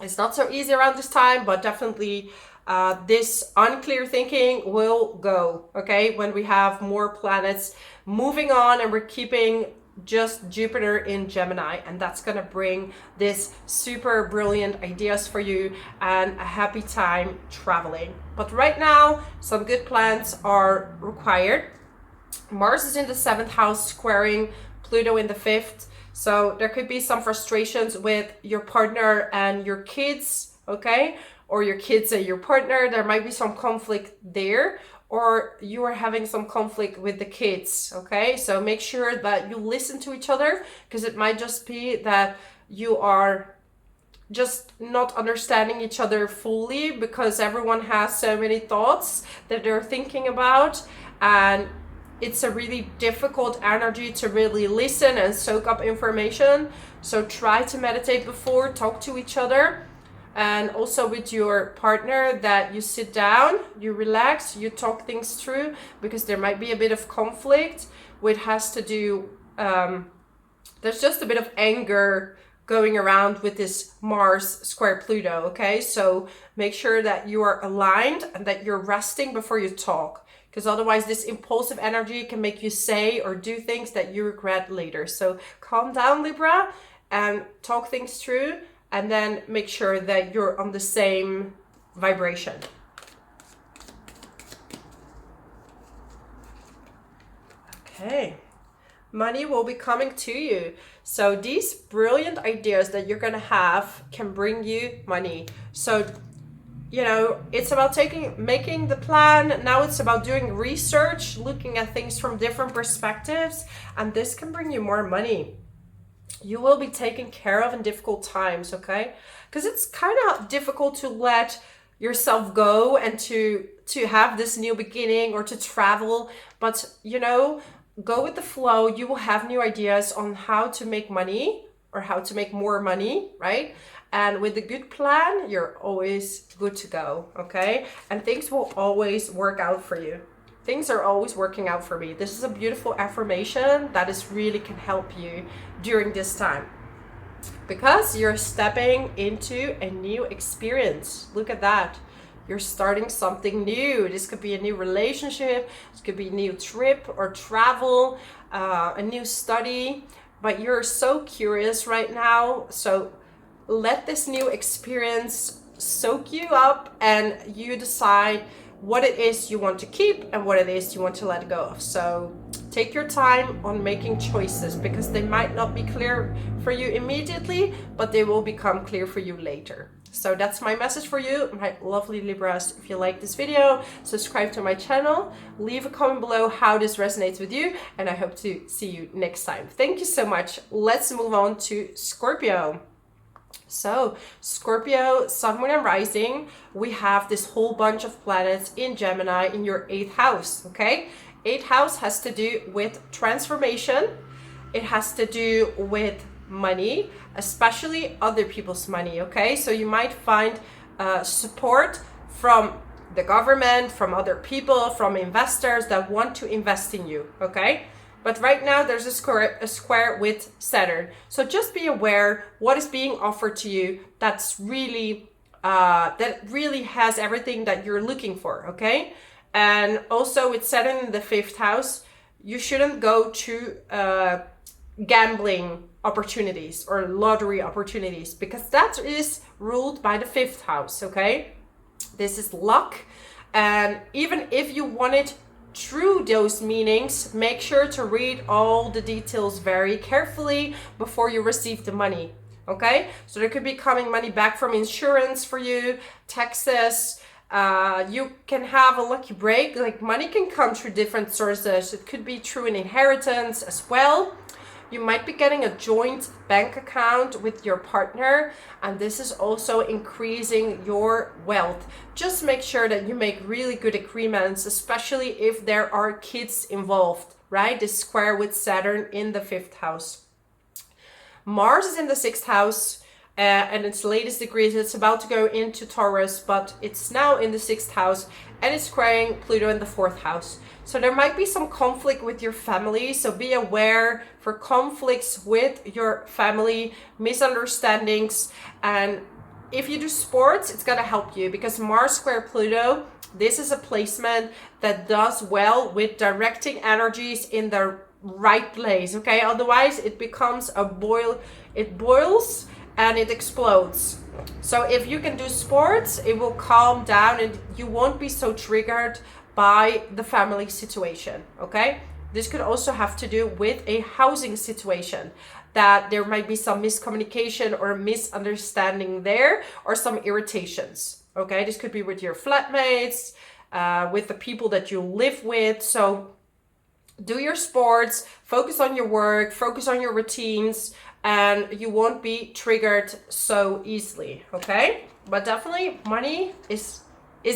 It's not so easy around this time, but definitely this unclear thinking will go, okay? When we have more planets moving on and we're keeping just Jupiter in Gemini, and that's gonna bring this super brilliant ideas for you and a happy time traveling. But right now, some good plans are required. Mars is in the 7th house, squaring Pluto in the 5th. So there could be some frustrations with your partner and your kids, okay? Or your kids and your partner. There might be some conflict there, or you are having some conflict with the kids, okay? So make sure that you listen to each other, because it might just be that you are just not understanding each other fully because everyone has so many thoughts that they're thinking about, and it's a really difficult energy to really listen and soak up information. So try to meditate before, talk to each other, and also with your partner, that you sit down, you relax, you talk things through, because there might be a bit of conflict which has to do, there's just a bit of anger going around with this Mars square Pluto, okay? So make sure that you are aligned and that you're resting before you talk, because otherwise this impulsive energy can make you say or do things that you regret later. So calm down, Libra, and talk things through, and then make sure that you're on the same vibration. Okay, money will be coming to you. So these brilliant ideas that you're gonna have can bring you money. So it's about making the plan. Now it's about doing research, looking at things from different perspectives, and this can bring you more money. You will be taken care of in difficult times, okay? Because it's kind of difficult to let yourself go and to have this new beginning or to travel, but go with the flow. You will have new ideas on how to make money or how to make more money, right? And with a good plan, you're always good to go, okay? And things will always work out for you. Things are always working out for me. This is a beautiful affirmation that really can help you during this time, because you're stepping into a new experience. Look at that. You're starting something new. This could be a new relationship. This could be a new trip or travel, a new study. But you're so curious right now. So let this new experience soak you up, and you decide what it is you want to keep and what it is you want to let go of. So take your time on making choices, because they might not be clear for you immediately, but they will become clear for you later. So that's my message for you, my lovely Libras. If you like this video, subscribe to my channel, leave a comment below how this resonates with you, and I hope to see you next time. Thank you so much. Let's move on to Scorpio. So Scorpio, Sun, Moon, and Rising, we have this whole bunch of planets in Gemini in your 8th house, okay? 8th house has to do with transformation. It has to do with money, especially other people's money, okay? So you might find support from the government, from other people, from investors that want to invest in you, okay? But right now there's a square with Saturn. So just be aware what is being offered to you that's really, that really has everything that you're looking for, okay? And also with Saturn in the 5th house, you shouldn't go to gambling opportunities or lottery opportunities, because that is ruled by the 5th house, okay? This is luck. And even if you want it through those meanings, make sure to read all the details very carefully before you receive the money, okay? So there could be coming money back from insurance for you, taxes. You can have a lucky break, like money can come through different sources. It could be through an inheritance as well. You might be getting a joint bank account with your partner, and this is also increasing your wealth. Just make sure that you make really good agreements, especially if there are kids involved, right? This square with Saturn in the 5th house. Mars is in the 6th house, and its latest degrees, it's about to go into Taurus, but it's now in the 6th house, and it's squaring Pluto in the 4th house. So there might be some conflict with your family, so be aware for conflicts with your family, misunderstandings. And if you do sports, it's gonna help you, because Mars square Pluto, this is a placement that does well with directing energies in the right place, okay? Otherwise it becomes a boil, it boils and it explodes. So if you can do sports, it will calm down and you won't be so triggered by the family situation, okay? This could also have to do with a housing situation, that there might be some miscommunication or misunderstanding there, or some irritations, okay? This could be with your flatmates, with the people that you live with. So do your sports, focus on your work, focus on your routines, and you won't be triggered so easily, okay? But definitely money is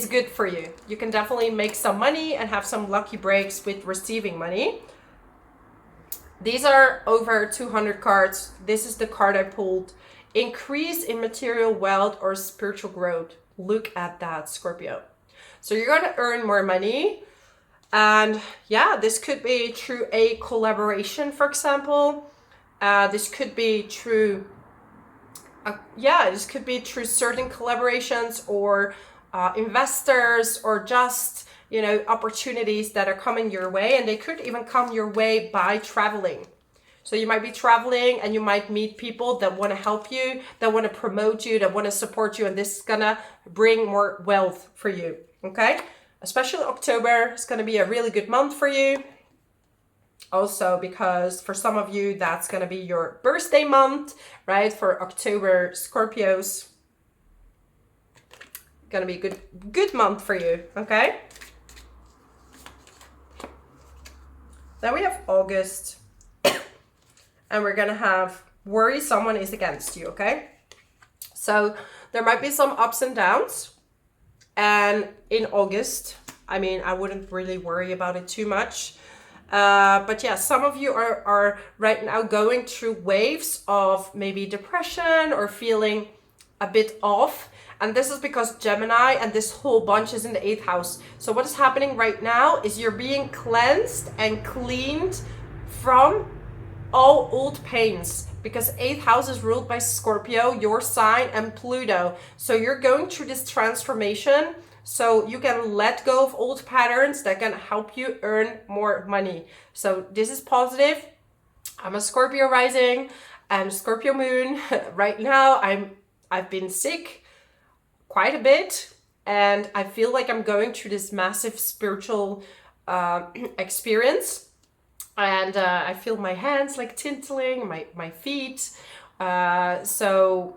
good for you. You can definitely make some money and have some lucky breaks with receiving money. These are over 200 cards. This is the card I pulled. Increase in material wealth or spiritual growth. Look at that, Scorpio. So you're going to earn more money. And yeah, this could be through a collaboration, for example. This could be through, this could be through certain collaborations, or investors, or just, you know, opportunities that are coming your way. And they could even come your way by traveling. So you might be traveling and you might meet people that want to help you, that want to promote you, that want to support you. And this is gonna bring more wealth for you, okay? Especially October is going to be a really good month for you. Also, because for some of you, that's going to be your birthday month, right? For October, Scorpios. Going to be a good month for you, okay? Then we have August. And we're going to have worry someone is against you, okay? So there might be some ups and downs. And in August, I mean, I wouldn't really worry about it too much. But yeah, some of you are right now going through waves of maybe depression or feeling a bit off. And this is because Gemini and this whole bunch is in the 8th house. So what is happening right now is you're being cleansed and cleaned from all old pains, because 8th house is ruled by Scorpio, your sign, and Pluto. So you're going through this transformation so you can let go of old patterns that can help you earn more money. So this is positive. I'm a Scorpio rising and Scorpio moon. Right now I've been sick quite a bit, and I feel like I'm going through this massive spiritual experience. And I feel my hands like tinkling, my feet. So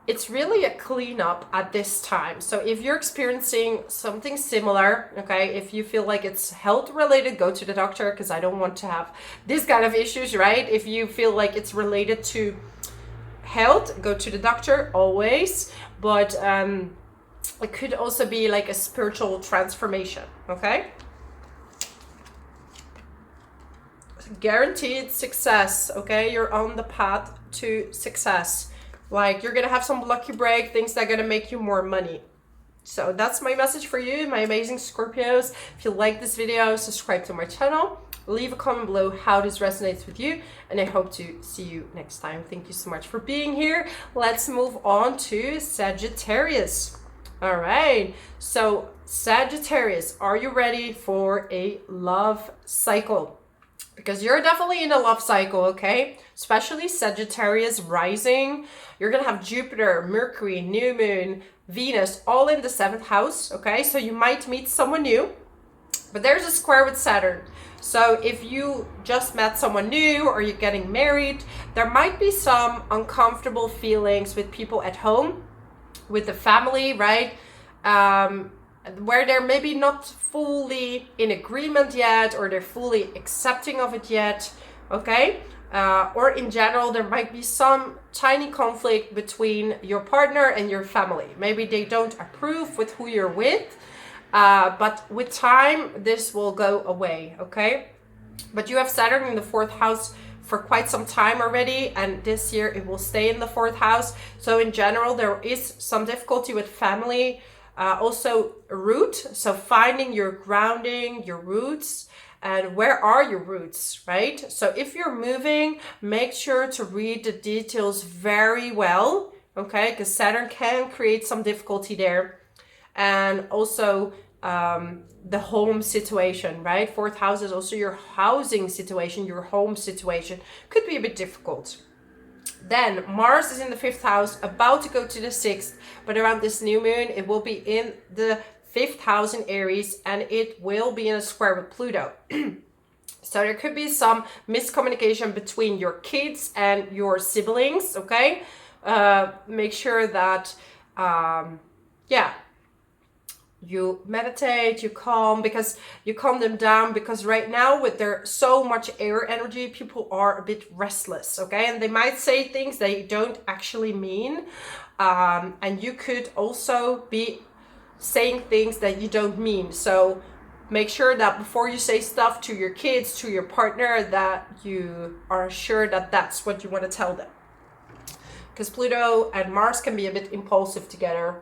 it's really a cleanup at this time. So if you're experiencing something similar, okay, if you feel like it's health related, go to the doctor, because I don't want to have this kind of issues, right? If you feel like it's related to health, go to the doctor always. But it could also be like a spiritual transformation, okay? Guaranteed success, okay? You're on the path to success. Like, you're gonna have some lucky break, things that are gonna make you more money. So that's my message for you, my amazing Scorpios. If you like this video, subscribe to my channel. Leave a comment below how this resonates with you. And I hope to see you next time. Thank you so much for being here. Let's move on to Sagittarius. All right. So Sagittarius, are you ready for a love cycle? Because you're definitely in a love cycle, okay? Especially Sagittarius rising. You're going to have Jupiter, Mercury, new moon, Venus, all in the 7th house, okay? So you might meet someone new, but there's a square with Saturn. So if you just met someone new or you're getting married, there might be some uncomfortable feelings with people at home, with the family, right? Where they're maybe not fully in agreement yet, or they're fully accepting of it yet, okay? Or in general, there might be some tiny conflict between your partner and your family. Maybe they don't approve with who you're with, but with time, this will go away, okay? But you have Saturn in the 4th house for quite some time already, and this year it will stay in the 4th house. So in general, there is some difficulty with family. Also root, so finding your grounding, your roots, and where are your roots, right? So if you're moving, make sure to read the details very well, okay? Because Saturn can create some difficulty there. And also the home situation, right? 4th house is also your housing situation, your home situation. Could be a bit difficult. Then Mars is in the 5th house, about to go to the 6th, but around this new moon, it will be in the 5th house in Aries, and it will be in a square with Pluto. So there could be some miscommunication between your kids and your siblings, okay? Make sure that, you meditate, you calm them down, because right now with their so much air energy, people are a bit restless, okay? And they might say things they don't actually mean. And you could also be saying things that you don't mean. So make sure that before you say stuff to your kids, to your partner, that you are sure that that's what you want to tell them. Because Pluto and Mars can be a bit impulsive together,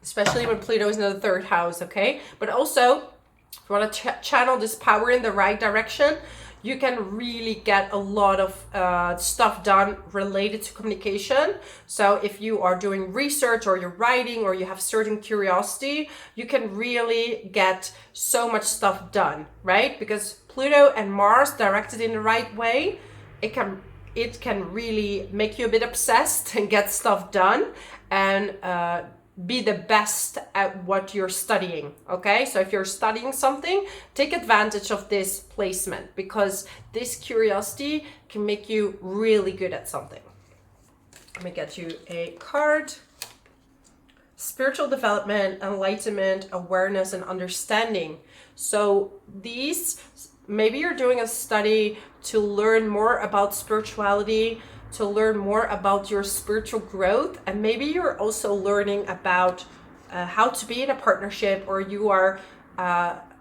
especially when Pluto is in the 3rd house, okay? But also, if you want to channel this power in the right direction, you can really get a lot of stuff done related to communication. So if you are doing research, or you're writing, or you have certain curiosity, you can really get so much stuff done, right? Because Pluto and Mars directed in the right way, it can really make you a bit obsessed and get stuff done, and be the best at what you're studying, okay? So if you're studying something, take advantage of this placement, because this curiosity can make you really good at something. Let me get you a card. Spiritual development, enlightenment, awareness, and understanding. So these, maybe you're doing a study to learn more about spirituality, to learn more about your spiritual growth, and maybe you're also learning about how to be in a partnership, or you are,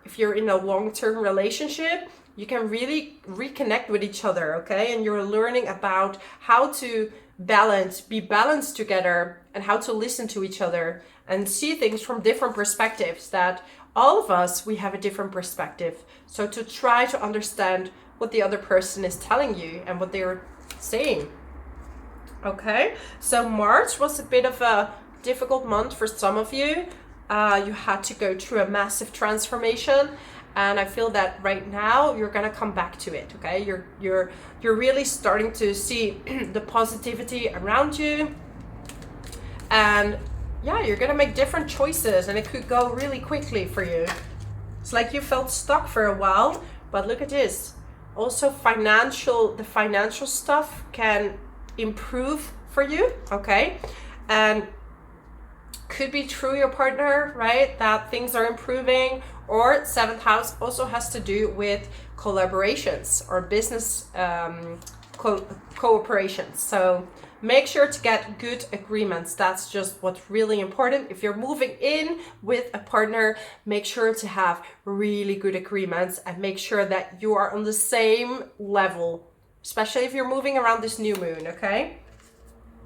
if you're in a long-term relationship, you can really reconnect with each other, okay? And you're learning about how to be balanced together, and how to listen to each other and see things from different perspectives. That all of us, we have a different perspective. So to try to understand what the other person is telling you and what they're saying. Okay, so March was a bit of a difficult month for some of you. You had to go through a massive transformation, and I feel that right now you're gonna come back to it. Okay, you're really starting to see the positivity around you, and yeah, you're gonna make different choices, and it could go really quickly for you. It's like you felt stuck for a while, but look at this. Also, the financial stuff can improve for you, okay? And could be through your partner, right? That things are improving. Or 7th house also has to do with collaborations or business cooperations. So make sure to get good agreements. That's just what's really important. If you're moving in with a partner, make sure to have really good agreements, and make sure that you are on the same level, especially if you're moving around this new moon, okay?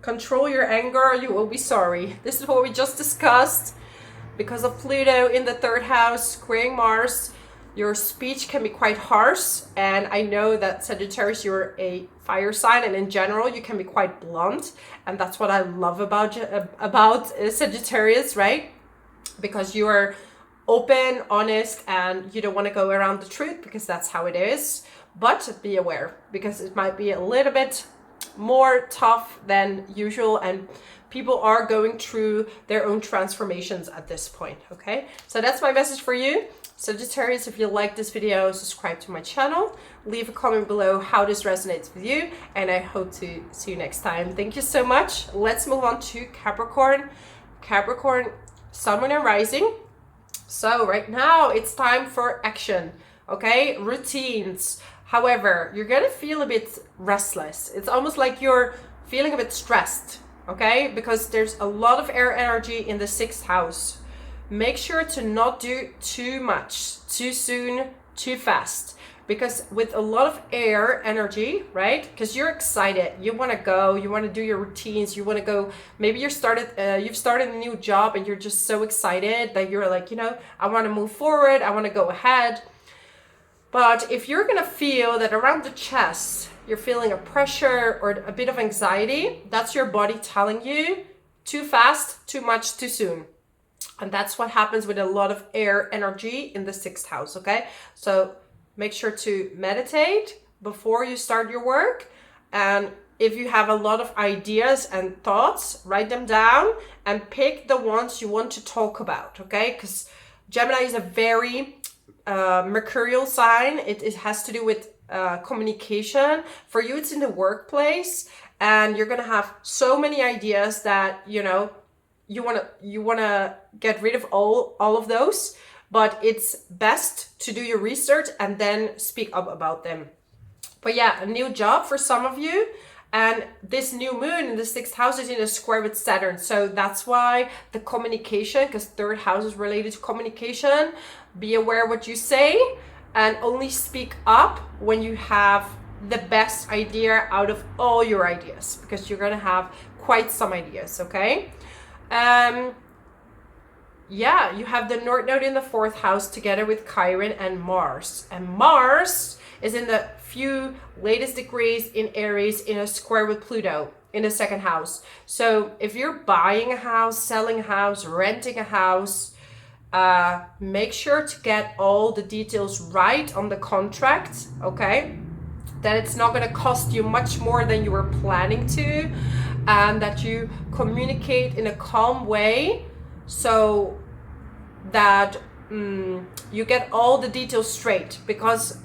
control your anger or you will be sorry. This is what we just discussed. Because of Pluto in the 3rd house, squaring Mars, your speech can be quite harsh. And I know that Sagittarius, you're a fire sign, and in general, you can be quite blunt. And that's what I love about Sagittarius, right? Because you are open, honest, and you don't want to go around the truth because that's how it is. But be aware, because it might be a little bit more tough than usual, and people are going through their own transformations at this point, okay? So that's my message for you. Sagittarius, if you like this video, subscribe to my channel, leave a comment below how this resonates with you, and I hope to see you next time. Thank you so much. Let's move on to Capricorn. Capricorn, Sun, Moon, and Rising. So right now it's time for action, okay? Routines. However, you're gonna feel a bit restless. It's almost like you're feeling a bit stressed, okay? Because there's a lot of air energy in the 6th house. Make sure to not do too much, too soon, too fast. Because with a lot of air energy, right? Because you're excited, you want to go, you want to do your routines, you want to go. Maybe you've started a new job and you're just so excited that you're like, you know, I want to move forward, I want to go ahead. But if you're going to feel that around the chest, you're feeling a pressure or a bit of anxiety, that's your body telling you too fast, too much, too soon. And that's what happens with a lot of air energy in the 6th house, okay? So make sure to meditate before you start your work. And if you have a lot of ideas and thoughts, write them down and pick the ones you want to talk about, okay? Because Gemini is a very mercurial sign. It has to do with communication. For you, it's in the workplace, and you're gonna have so many ideas that you know you wanna get rid of all of those. But it's best to do your research and then speak up about them. But yeah, a new job for some of you. And this new moon in the 6th house is in a square with Saturn. So that's why the communication, because 3rd house is related to communication. Be aware what you say and only speak up when you have the best idea out of all your ideas, because you're going to have quite some ideas, okay? Yeah, you have the North Node in the 4th house together with Chiron and Mars. And Mars is in the few latest degrees in Aries in a square with Pluto in the 2nd house. So if you're buying a house, selling a house, renting a house, make sure to get all the details right on the contract, okay? That it's not going to cost you much more than you were planning to, and that you communicate in a calm way so that you get all the details straight, because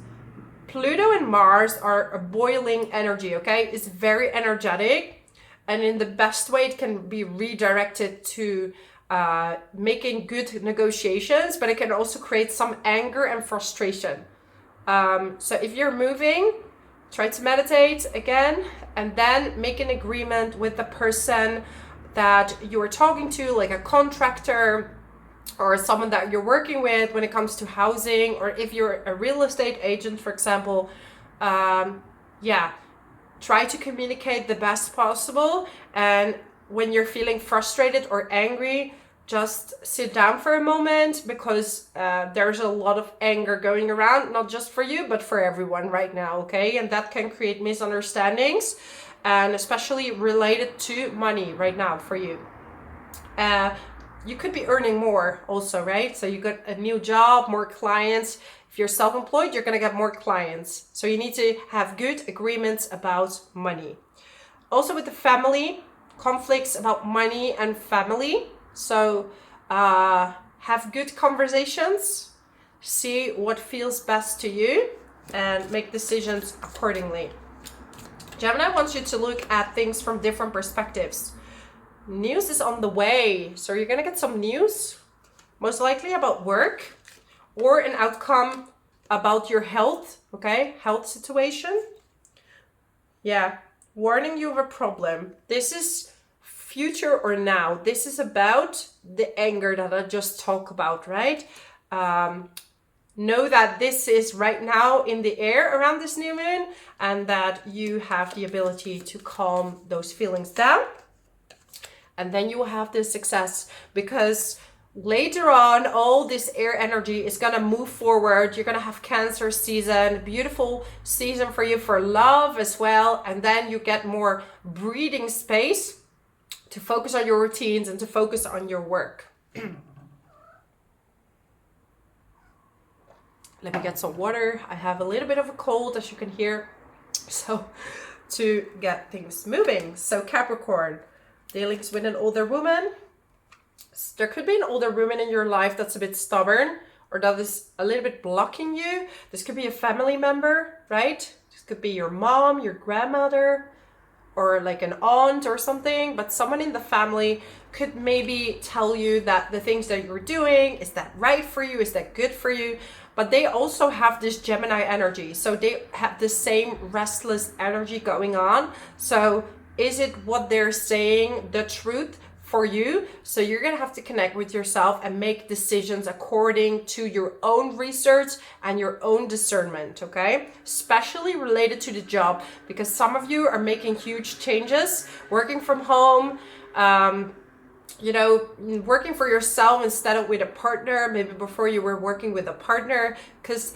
Pluto and Mars are a boiling energy, okay? It's very energetic, and in the best way it can be redirected to making good negotiations, but it can also create some anger and frustration. So if you're moving, try to meditate again, and then make an agreement with the person that you are talking to, like a contractor or someone that you're working with when it comes to housing, or if you're a real estate agent, for example. Yeah, try to communicate the best possible. And when you're feeling frustrated or angry, just sit down for a moment, because there's a lot of anger going around, not just for you, but for everyone right now, okay? And that can create misunderstandings, and especially related to money right now for you. You could be earning more also, right? So you got a new job, more clients. If you're self-employed, you're gonna get more clients. So you need to have good agreements about money. Also with the family, conflicts about money and family. So have good conversations, see what feels best to you, and make decisions accordingly. Gemini wants you to look at things from different perspectives. News is on the way, so you're gonna get some news, most likely about work, or an outcome about your health, okay? Health situation. Yeah, warning you of a problem. This is future or now. This is about the anger that I just talked about, right? Know that this is right now in the air around this new moon, and that you have the ability to calm those feelings down. and then you will have this success, because later on all this air energy is going to move forward. You're going to have Cancer season, beautiful season for you for love as well, and then you get more breathing space to focus on your routines and to focus on your work. Let me get some water. I have a little bit of a cold, as you can hear, so to get things moving. So Capricorn, dealings with an older woman. There could be an older woman in your life that's a bit stubborn, or that is a little bit blocking you. This could be a family member, right? This could be your mom, your grandmother, or like an aunt or something. But someone in the family could maybe tell you that the things that you're doing, is that right for you? Is that good for you? But they also have this Gemini energy. So they have the same restless energy going on. So is it what they're saying the truth for you? So you're gonna have to connect with yourself and make decisions according to your own research and your own discernment, okay? Especially related to the job, because some of you are making huge changes, working from home, you know, working for yourself instead of with a partner. Maybe before you were working with a partner, because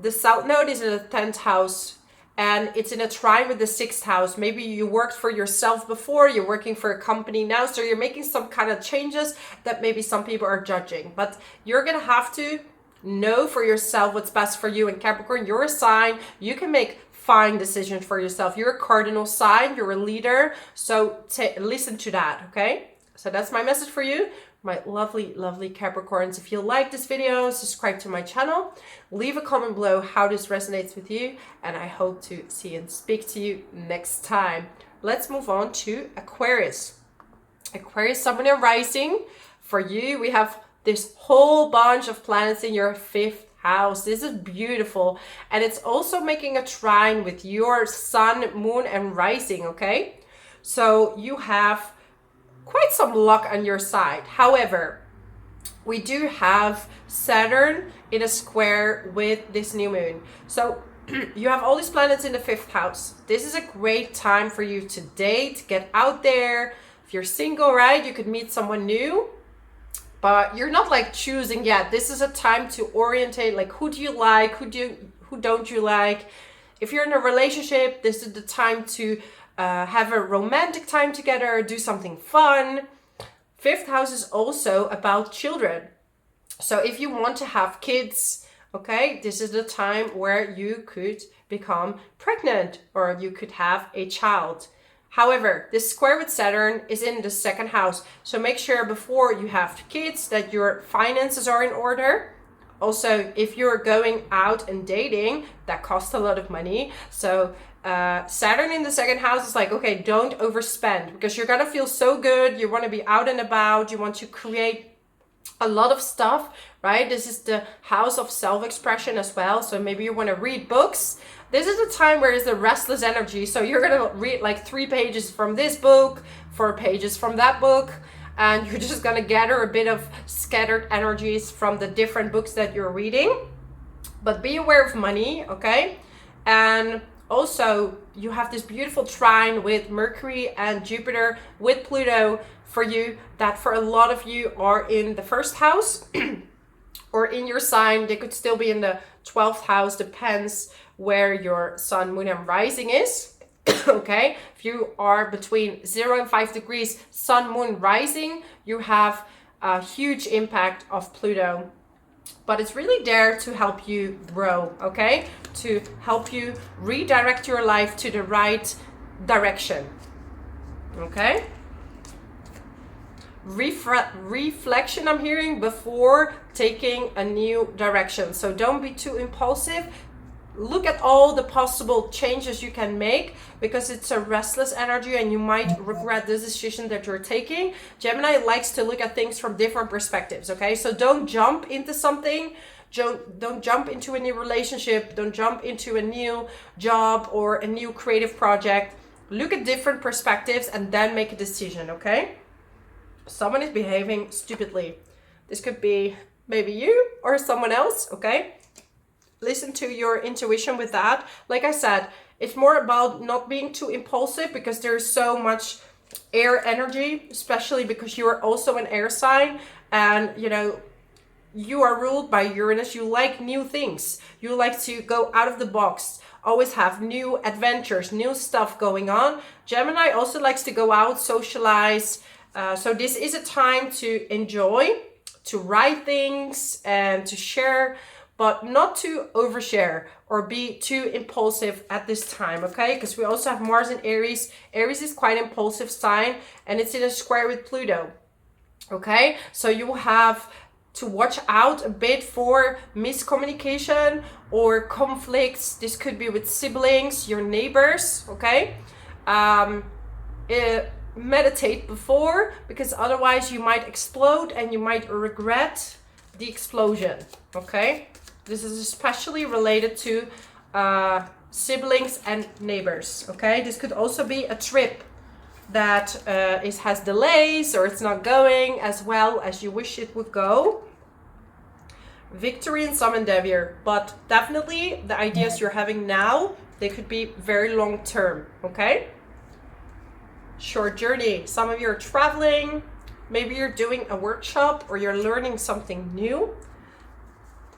the South Node is in the 10th house, and it's in a trine with the 6th house. Maybe you worked for yourself before, you're working for a company now, so you're making some kind of changes that maybe some people are judging. But you're gonna have to know for yourself what's best for you. And Capricorn, you're a sign, you can make fine decisions for yourself. You're a cardinal sign, you're a leader, so listen to that, okay? So that's my message for you, my lovely, lovely Capricorns. If you like this video, subscribe to my channel, leave a comment below how this resonates with you, and I hope to see and speak to you next time. Let's move on to Aquarius. Aquarius, Sun and Rising. For you, we have this whole bunch of planets in your 5th house. This is beautiful, and it's also making a trine with your Sun, Moon, and Rising, okay? So you have quite some luck on your side. However, we do have Saturn in a square with this new moon. So you have all these planets in the 5th house. This is a great time for you to date, get out there. If you're single, right, you could meet someone new, but you're not like choosing yet. This is a time to orientate, like, who do you like, who don't you like. If you're in a relationship, this is the time to have a romantic time together, do something fun. 5th house is also about children. So if you want to have kids, okay, this is the time where you could become pregnant, or you could have a child. However, this square with Saturn is in the 2nd house. So make sure before you have kids that your finances are in order. Also, if you're going out and dating, that costs a lot of money. So Saturn in the 2nd house is like, okay, don't overspend, because you're gonna feel so good. You want to be out and about. You want to create a lot of stuff, right? This is the house of self-expression as well. So maybe you want to read books. This is a time where it's the restless energy. So you're gonna read like 3 pages from this book, 4 pages from that book, and you're just gonna gather a bit of scattered energies from the different books that you're reading. But be aware of money, okay? And also, you have this beautiful trine with Mercury and Jupiter with Pluto for you, that for a lot of you are in the 1st house or in your sign. They could still be in the 12th house, depends where your Sun, Moon, and Rising is. Okay, if you are between 0 and 5 degrees Sun, Moon, Rising, you have a huge impact of Pluto. But it's really there to help you grow, okay? To help you redirect your life to the right direction, okay? Reflection, I'm hearing, before taking a new direction. So don't be too impulsive. Look at all the possible changes you can make, because it's a restless energy and you might regret the decision that you're taking. Gemini likes to look at things from different perspectives, okay? So don't jump into something. Don't jump into a new relationship. Don't jump into a new job or a new creative project. Look at different perspectives and then make a decision, okay? Someone is behaving stupidly. This could be maybe you or someone else, okay? Listen to your intuition with that. Like I said, it's more about not being too impulsive, because there's so much air energy, especially because you are also an air sign, and you know, you are ruled by Uranus. You like new things. You like to go out of the box, always have new adventures, new stuff going on. Gemini also likes to go out, socialize. So this is a time to enjoy, to write things and to share, but not to overshare or be too impulsive at this time, okay? Because we also have Mars in Aries. Aries is quite an impulsive sign, and it's in a square with Pluto, okay? So you will have to watch out a bit for miscommunication or conflicts. This could be with siblings, your neighbors, okay? Meditate before, because otherwise you might explode and you might regret the explosion, okay? This is especially related to siblings and neighbors, okay? This could also be a trip that has delays, or it's not going as well as you wish it would go. Victory in some endeavor, but definitely the ideas you're having now, they could be very long term, okay? Short journey. Some of you are traveling, maybe you're doing a workshop or you're learning something new.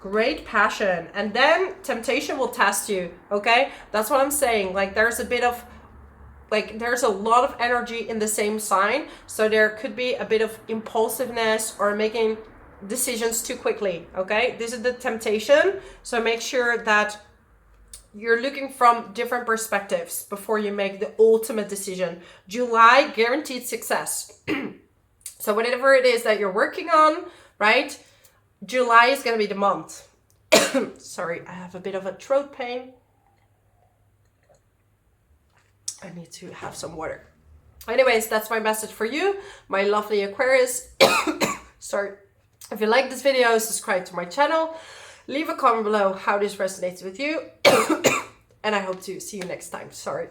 Great passion. And then temptation will test you, okay? That's what I'm saying. Like there's a bit of, like there's a lot of energy in the same sign. So there could be a bit of impulsiveness or making decisions too quickly, okay? This is the temptation. So make sure that you're looking from different perspectives before you make the ultimate decision. July, guaranteed success. So whatever it is that you're working on, right? July is going to be the month. Sorry, I have a bit of a throat pain. I need to have some water. Anyways, that's my message for you, my lovely Aquarius. Sorry. If you like this video, subscribe to my channel. Leave a comment below how this resonates with you. And I hope to see you next time. Sorry.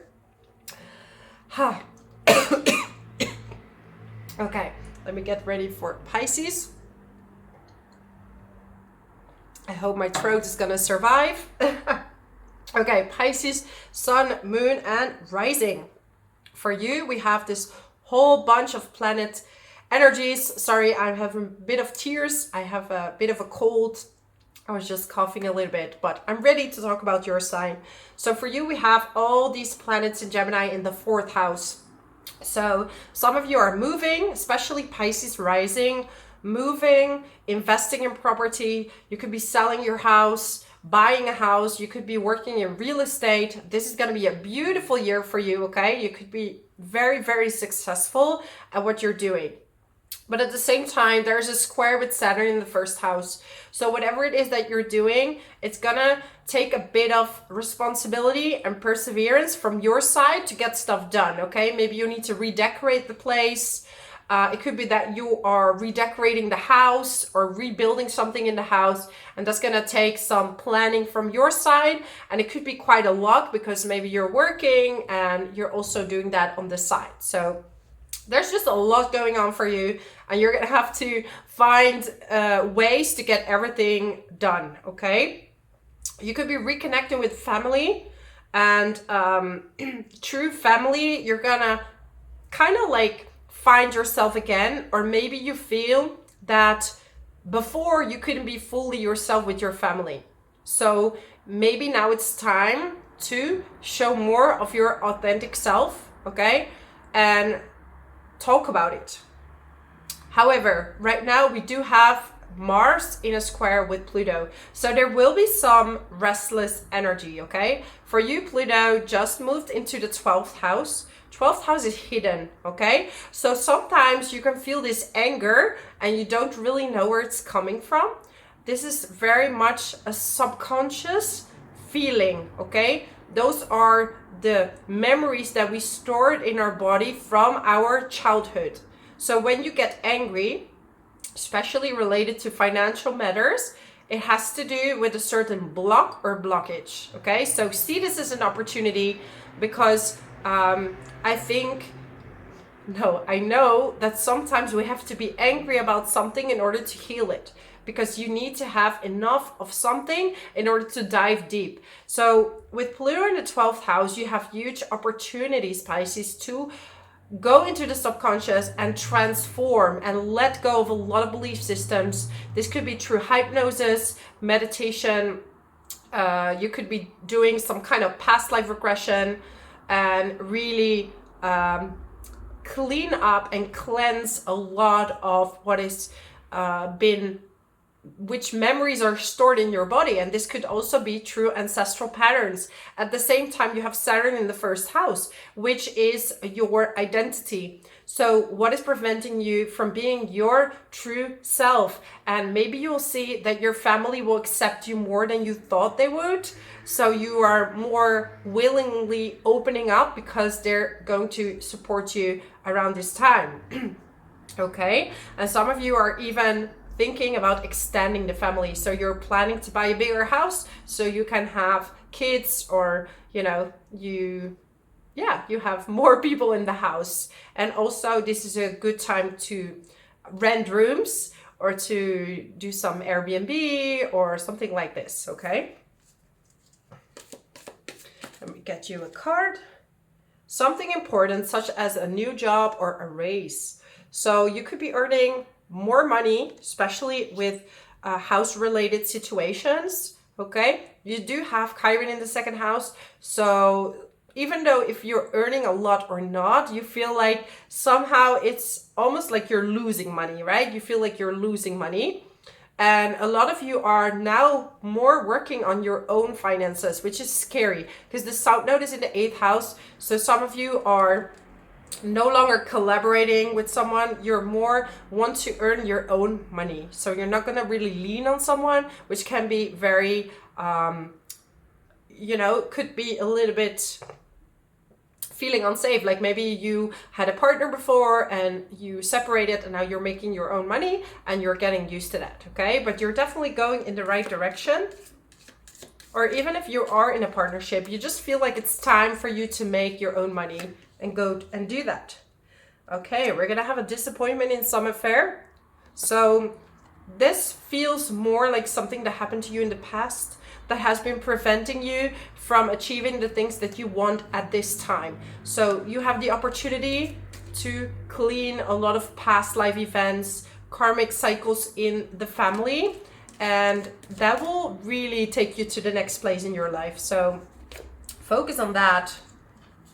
Okay, let me get ready for Pisces. I hope my throat is gonna survive. Okay, Pisces, Sun, Moon, and Rising. For you, we have this whole bunch of planet energies. Sorry, I have a bit of tears. I have a bit of a cold. I was just coughing a little bit, but I'm ready to talk about your sign. So for you, we have all these planets in Gemini in the 4th house. So some of you are moving, especially Pisces rising, moving, investing in property. You could be selling your house, buying a house. You could be working in real estate. This is going to be a beautiful year for you, okay? You could be very, very successful at what you're doing. But at the same time, there's a square with Saturn in the 1st house. So whatever it is that you're doing, it's gonna take a bit of responsibility and perseverance from your side to get stuff done, okay? Maybe you need to redecorate the place. It could be that you are redecorating the house or rebuilding something in the house, and that's gonna take some planning from your side. And it could be quite a lot because maybe you're working and you're also doing that on the side. So there's just a lot going on for you, and you're gonna have to find ways to get everything done, okay? You could be reconnecting with family, and true family, you're gonna kind of like find yourself again, or maybe you feel that before you couldn't be fully yourself with your family. So maybe now it's time to show more of your authentic self, okay? And talk about it. However, right now we do have Mars in a square with Pluto. So there will be some restless energy, okay? For you, Pluto just moved into the 12th house. 12th house is hidden, okay? So sometimes you can feel this anger and you don't really know where it's coming from. This is very much a subconscious feeling, okay? Those are the memories that we stored in our body from our childhood. So when you get angry, especially related to financial matters, it has to do with a certain block or blockage, okay? So see this as an opportunity, because I know that sometimes we have to be angry about something in order to heal it, because you need to have enough of something in order to dive deep. So with Pluto in the 12th house, you have huge opportunities, Pisces, to go into the subconscious and transform and let go of a lot of belief systems. This could be through hypnosis, meditation. You could be doing some kind of past life regression and really clean up and cleanse a lot of what is which memories are stored in your body. And this could also be through ancestral patterns. At the same time, you have Saturn in the first house, which is your identity. So what is preventing you from being your true self? And maybe you'll see that your family will accept you more than you thought they would. So you are more willingly opening up because they're going to support you around this time. Okay. And some of you are even thinking about extending the family. So you're planning to buy a bigger house so you can have kids, or, you know, you have more people in the house. And also this is a good time to rent rooms or to do some Airbnb or something like this. Okay. Let me get you a card. Something important, such as a new job or a raise. So you could be earning more money, especially with house-related situations. Okay, you do have Chiron in the second house, so even though if you're earning a lot or not, you feel like somehow it's almost like you're losing money, right? You feel like you're losing money. And a lot of you are now more working on your own finances, which is scary because the South Node is in the 8th house. So some of you are no longer collaborating with someone. You're more want to earn your own money. So you're not going to really lean on someone, which can be very, could be a little bit feeling unsafe. Like maybe you had a partner before and you separated and now you're making your own money and you're getting used to that. Okay. But you're definitely going in the right direction. Or even if you are in a partnership, you just feel like it's time for you to make your own money and go and do that. Okay, we're gonna have a disappointment in some affair. So this feels more like something that happened to you in the past that has been preventing you from achieving the things that you want at this time. So you have the opportunity to clean a lot of past life events, karmic cycles in the family, and that will really take you to the next place in your life. So focus on that.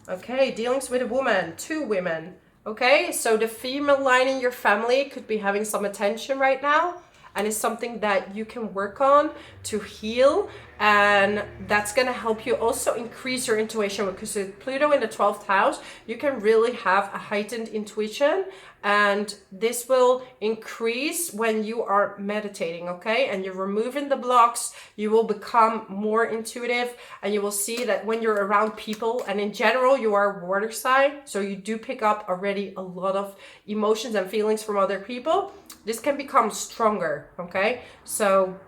Okay, dealings with a woman, 2 women. Okay, so the female line in your family could be having some attention right now, and it's something that you can work on to heal, and that's going to help you also increase your intuition, because with Pluto in the 12th house, you can really have a heightened intuition, and this will increase when you are meditating. Okay, and you're removing the blocks, you will become more intuitive, and you will see that when you're around people, and in general you are water sign, so you do pick up already a lot of emotions and feelings from other people. This can become stronger. Okay, so,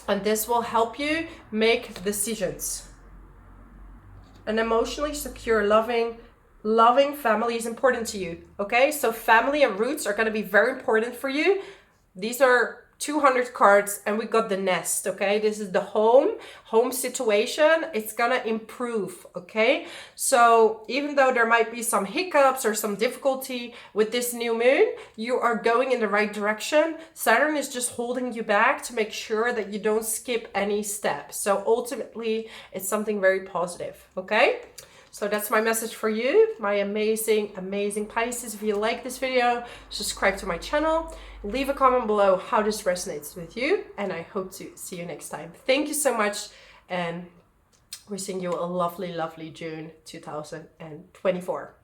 and this will help you make decisions. An emotionally secure, loving family is important to you. Okay, so family and roots are going to be very important for you. These are 200 cards, and we got the nest. Okay, this is the home situation. It's gonna improve. Okay, so even though there might be some hiccups or some difficulty with this new moon, you are going in the right direction. Saturn is just holding you back to make sure that you don't skip any steps. So ultimately it's something very positive. Okay, so that's my message for you, my amazing Pisces. If you like this video, subscribe to my channel, leave a comment below how this resonates with you, and I hope to see you next time. Thank you so much, and wishing you a lovely June 2024.